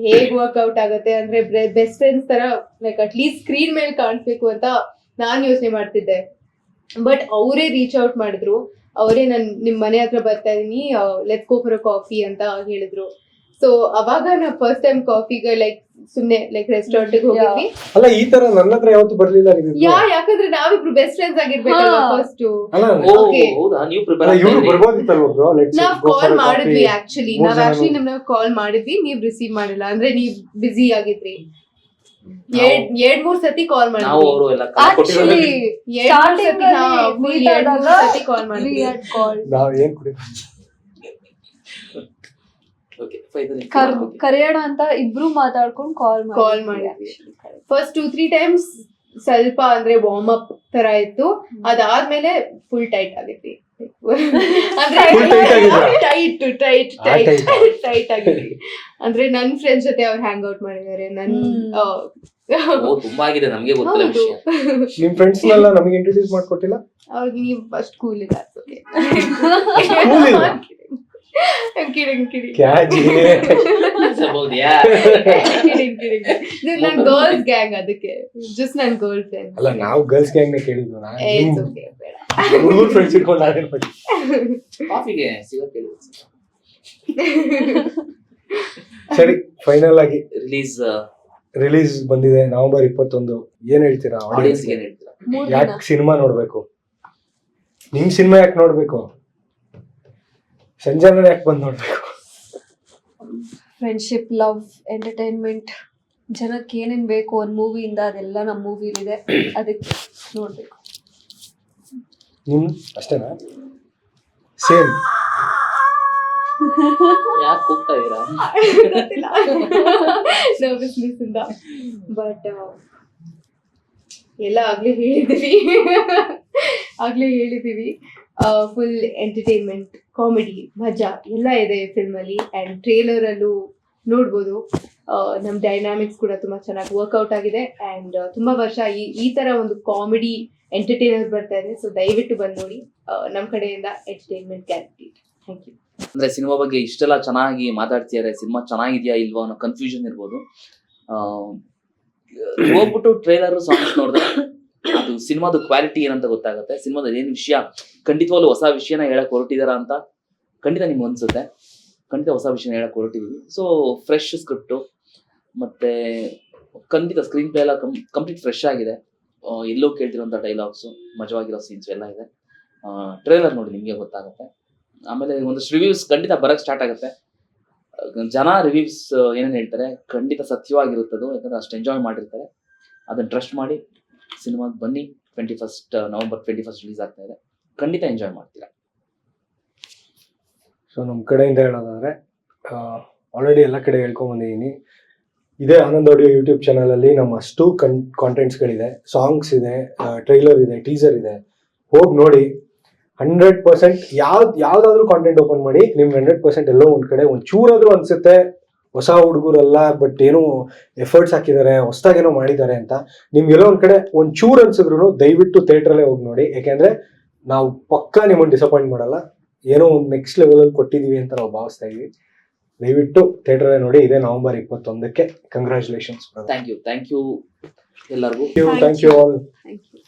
ಹೇಗ್ ವರ್ಕ್ಔಟ್ ಆಗುತ್ತೆ ಅಂದ್ರೆ ಬೆಸ್ಟ್ ಫ್ರೆಂಡ್ಸ್ ತರ ಲೈಕ್ ಅಟ್ಲೀಸ್ಟ್ ಸ್ಕ್ರೀನ್ ಮೇಲೆ ಕಾಣಿಸ್ಬೇಕು ಅಂತ ನಾನ್ ಯೋಚನೆ ಮಾಡ್ತಿದ್ದೆ. ಬಟ್ ಅವರೇ ರೀಚ್ ಔಟ್ ಮಾಡಿದ್ರು, ಅವರೇ ನಿಮ್ ಮನೆ ಹತ್ರ ಬರ್ತಾ ಇದೀನಿ, let's go for a coffee ಅಂತ ಹೇಳಿದ್ರು. ಸೊ ಅವಾಗ ನಾ ಫಸ್ಟ್ ಟೈಮ್ ಕಾಫಿಗೆ ಲೈಕ್ ಸುಮ್ನೆ ಲೈಕ್ ರೆಸ್ಟೋರೆಂಟ್ ಹೋಗಿದ್ವಿ. ಅಲ್ಲ ಈ ತರ ನನ್ನ ಹತ್ರ ಯಾವತ್ತು ಬರ್ಲಿಲ್ಲ ನೀವು. ಯಾಕಂದ್ರೆ ನಾವಿಬ್ರು ಬೆಸ್ಟ್ ಫ್ರೆಂಡ್ಸ್ ಆಗಿರ್ಬೇಕಲ್ಲ ಫಸ್ಟ್. ಅಲ್ಲ ಓ Okay. ಹೌದಾ, ನೀವು ಪ್ರಿಪೇರ್ ಇವ್ರು ಬರ್ಬೋದಿತ್ತಲ್ವ ಬ್ರೋ. ನಾವ್ ಕಾಲ್ ಮಾಡಿದ್ವಿ ಆಕ್ಚುಲಿ, ನಿಮ್ನ ಕಾಲ್ ಮಾಡಿದ್ವಿ, ನೀವ್ ರಿಸೀವ್ ಮಾಡಿಲ್ಲ ಅಂದ್ರೆ ನೀವ್ ಬಿಸಿ ಆಗಿದ್ರಿ. 2-3 ಸತಿ ಕಾಲ್ ನಾವು ಮಾಡಿದ್ವಿ. ಅವರು ಎಲ್ಲ Actually, starting ಅಲ್ಲಿ meet ಆದಾಗ ಸತಿ ಕಾಲ್ we ಮಾಡಿದ್ವಿ. had called. ನಾವ್ ಏನ್ ಕುಡಿ ಕರೆಯೋಣ ಅಂತ ಇಬ್ರು ಮಾತಾಡ್ಕೊಂಡು ಕಾಲ್ ಮಾಡಿದ್ವಿ. ಫಸ್ಟ್ 2-3 ಟೈಮ್ಸ್ ಸ್ವಲ್ಪ ಅಂದ್ರೆ ವಾರ್ಮ್ ಅಪ್ ತರ ಇತ್ತು, ಅದಾದ್ಮೇಲೆ ಫುಲ್ ಟೈಟ್ ಆಗಿದ್ವಿ. ಅಂದ್ರೆ Full tight ಆಗಿದ್ರಾ? ಟೈಟ್ ಆಗಿದ್ವಿ. ಅಂದ್ರೆ ನನ್ ಫ್ರೆಂಡ್ಸ್ ಜೊತೆ ಅವ್ರು ಹ್ಯಾಂಗ್ ಔಟ್ ಮಾಡಿದ್ದಾರೆ. ತುಂಬಾ ಆಗಿದೆ, ನಮ್ಗೆ ಗೊತ್ತಿಲ್ಲ ಹೌದು. ವಿಷಯ. ನಿಮ್ ಫ್ರೆಂಡ್ಸ್ ನೆಲ್ಲ ನಮಗೆ ಇಂಟ್ರೊಡ್ಯೂಸ್ ಮಾಡ್ಕೊಟ್ಟಿಲ್ಲ. ಅವ್ರಿಗೆ ನೀವು ಫಸ್ಟ್ ಕೂಲ್ ಇಲ್ಲ. Cool ಇಲ್ಲ? ಹೌದ್ಯಾ? ನನ್ ಗರ್ಲ್ಸ್ ಗ್ಯಾಂಗ್, ಅದಕ್ಕೆ ಜಸ್ಟ್ ನನ್ ಗರ್ಲ್ ಫ್ರೆಂಡ್. ಅಲ್ಲ ನಾವು ಗರ್ಲ್ಸ್ ಗ್ಯಾಂಗ್ ನೇ ಕೇಳಿದ್ವು. ಬೇಡ. ಹುಡುಗರು ಫ್ರೆಂಡ್ಸ್ ಇಟ್ಕೊಂಡು ನಾವೇನ್ ಮಾಡಿ. ಕಾಫಿಗೆ ಸಿಗಕ್ಕೆ ಸರಿ, ಫೈನಲ್ ಆಗಿ ರಿಲೀಸ್ ಬಂದಿದೆ ನವೆಂಬರ್ 21. ಏನ್ ಹೇಳ್ತೀರಾ ಆಡಿಯನ್ಸ್ ಆಡಿಯನ್ಸ್ಗೆ? ಏನ್ ಹೇಳ್ತೀರಾ? ಯಾಕೆ ಸಿನಿಮಾ ನೋಡ್ಬೇಕು? ನಿಮ್ ಸಿನಿಮಾ ಯಾಕೆ ನೋಡ್ಬೇಕು? ಸಂಜಾನ ಯಾಕೆ ಬಂದ್ ನೋಡ್ಬೇಕು? ಫ್ರೆಂಡ್ಶಿಪ್, ಲವ್, ಎಂಟರ್ಟೈನ್ಮೆಂಟ್, ಜನಕ್ಕೆ ಏನೇನ್ ಬೇಕು ಒಂದ್ ಮೂವಿಯಿಂದ ಅದೆಲ್ಲ ನಮ್ಮ ಮೂವಿಲಿದೆ, ಅದಕ್ಕೆ ನೋಡ್ಬೇಕು. ನಿಮ್ ಅಷ್ಟೇನಾ? ಸೇಮ್. ಯಾಕೆ ಹೋಗ್ತಾ ಇದೀರಾ? ನರ್ವಸ್ನೆಸ್ ಇಂದ. ಬಟ್ ಎಲ್ಲ ಆಗ್ಲೇ ಹೇಳಿದೀವಿ. ಫುಲ್ ಎಂಟರ್ಟೈನ್ಮೆಂಟ್, ಕಾಮಿಡಿ, ಮಜಾ ಎಲ್ಲ ಇದೆ ಫಿಲ್ಮ್ ಅಲ್ಲಿ. ಅಂಡ್ ಟ್ರೇಲರ್ ಅಲ್ಲೂ ನೋಡ್ಬೋದು. ನಮ್ ಡೈನಾಮಿಕ್ಸ್ ಕೂಡ ತುಂಬಾ ಚೆನ್ನಾಗಿ ವರ್ಕ್ಔಟ್ ಆಗಿದೆ. ಅಂಡ್ ತುಂಬಾ ವರ್ಷ ಈ ತರ ಒಂದು ಕಾಮಿಡಿ ಎಂಟರ್ಟೈನರ್ ಬರ್ತಾ ಇದೆ. ಸೊ ದಯವಿಟ್ಟು ಬಂದ್ ನೋಡಿ. ನಮ್ ಕಡೆಯಿಂದ ಎಂಟರ್ಟೈನ್ಮೆಂಟ್ ಗ್ಯಾರಂಟಿ. Thank you. ಅಂದ್ರೆ ಸಿನಿಮಾ ಬಗ್ಗೆ ಇಷ್ಟೆಲ್ಲ ಚೆನ್ನಾಗಿ ಮಾತಾಡ್ತಿದ್ದಾರೆ, ಸಿನಿಮಾ ಚೆನ್ನಾಗಿದ್ಯಾ ಇಲ್ವಾ ಅನ್ನೋ ಕನ್ಫ್ಯೂಷನ್ ಇರ್ಬೋದು. ಹೋಗ್ಬಿಟ್ಟು ಟ್ರೇಲರ್, ಸಾಂಗ್ಸ್ ನೋಡಿದ್ರೆ ಅದು ಸಿನಿಮಾದ ಕ್ವಾಲಿಟಿ ಏನಂತ ಗೊತ್ತಾಗುತ್ತೆ. ಸಿನಿಮಾದ ಏನ್ ವಿಷಯ, ಖಂಡಿತವಾಗ್ಲೂ ಹೊಸ ವಿಷಯನ ಹೇಳಕ್ ಹೊರಟಿದಾರ ಅಂತ ಖಂಡಿತ ನಿಮ್ಗೆ ಅನ್ಸುತ್ತೆ. ಖಂಡಿತ ಹೊಸ ವಿಷಯನ ಹೇಳಕ್ ಹೊರಟಿದೀವಿ. ಸೊ ಫ್ರೆಶ್ ಸ್ಕ್ರಿಪ್ಟು, ಮತ್ತೆ ಖಂಡಿತ ಸ್ಕ್ರೀನ್ ಪ್ಲೇ ಎಲ್ಲ ಕಂಪ್ಲೀಟ್ ಫ್ರೆಶ್ ಆಗಿದೆ. ಎಲ್ಲೋ ಕೇಳ್ತಿರೋಂಥ ಡೈಲಾಗ್ಸು, ಮಜವಾಗಿರೋ ಸೀನ್ಸ್ ಎಲ್ಲ ಇದೆ. ಟ್ರೇಲರ್ ನೋಡಿ ನಿಮಗೆ ಗೊತ್ತಾಗುತ್ತೆ. ಆಮೇಲೆ ಒಂದಷ್ಟು ರಿವ್ಯೂಸ್ ಖಂಡಿತ ಬರಕ್ ಸ್ಟಾರ್ಟ್ ಆಗುತ್ತೆ. ಜನ ರಿವ್ಯೂಸ್ ಏನೇನು ಹೇಳ್ತಾರೆ ಖಂಡಿತ ಸತ್ಯವಾಗಿರುತ್ತದು, ಯಾಕಂದ್ರೆ ಅಷ್ಟು ಎಂಜಾಯ್ ಮಾಡಿರ್ತಾರೆ. ಅದನ್ನ ಟ್ರಸ್ಟ್ ಮಾಡಿ ಸಿನಿಮಾಗೆ ಬನ್ನಿ. ನವೆಂಬರ್ 21 ರಿಲೀಸ್ ಆಗ್ತಾ ಇದೆ. ಖಂಡಿತ ಎಂಜಾಯ್ ಮಾಡ್ತೀರಾ. ಸೊ ನಮ್ಮ ಕಡೆಯಿಂದ ಹೇಳೋದಾದ್ರೆ ಆಲ್ರೆಡಿ ಎಲ್ಲ ಕಡೆ ಹೇಳ್ಕೊಂಡ್ ಬಂದಿದ್ದೀನಿ. ಇದೇ ಆನಂದ್ ಆಡಿಯೋ ಯೂಟ್ಯೂಬ್ ಚಾನಲ್ ಅಲ್ಲಿ ನಮ್ಮ ಅಷ್ಟು ಕಾಂಟೆಂಟ್ಸ್ಗಳಿದೆ, ಸಾಂಗ್ಸ್ ಇದೆ, ಟ್ರೈಲರ್ ಇದೆ, ಟೀಸರ್ ಇದೆ. ಹೋಗಿ ನೋಡಿ. 100% ಯಾವ್ದಾದ್ರು ಕಾಂಟೆಂಟ್ ಓಪನ್ ಮಾಡಿ, ನಿಮ್ಗೆ 100% ಎಲ್ಲೋ ಒಂದ್ ಕಡೆ ಒಂಚೂರಾದ್ರೂ ಅನ್ಸುತ್ತೆ ಹೊಸ ಹುಡುಗರಲ್ಲ, ಬಟ್ ಏನೋ ಎಫರ್ಟ್ಸ್ ಹಾಕಿದ್ದಾರೆ, ಹೊಸದಾಗೇನೋ ಮಾಡಿದ್ದಾರೆ ಅಂತ ನಿಮ್ಗೆಲ್ಲೋ ಒಂದ್ ಕಡೆ ಒಂಚೂರು ಅನ್ಸಿದ್ರು ದಯವಿಟ್ಟು ಥಿಯೇಟ್ರಲ್ಲೇ ಹೋಗಿ ನೋಡಿ. ಯಾಕೆಂದ್ರೆ ನಾವು ಪಕ್ಕಾ ನಿಮ್ಮನ್ನು ಡಿಸಪಾಯಿಂಟ್ ಮಾಡಲ್ಲ. ಏನೋ ಒಂದು ನೆಕ್ಸ್ಟ್ ಲೆವೆಲಲ್ಲಿ ಕೊಟ್ಟಿದೀವಿ ಅಂತ ನಾವು ಭಾವಿಸ್ತಾ ಇದೀವಿ. ದಯವಿಟ್ಟು ಥಿಯೇಟ್ರಲ್ಲೇ ನೋಡಿ. ಇದೇ ನವೆಂಬರ್ 21ಕ್ಕೆ. ಕಂಗ್ರ್ಯಾಚುಲೇಷನ್ಸ್. ಥ್ಯಾಂಕ್ ಯು ಎಲ್ಲರಿಗೂ. Thank you all. Thank you.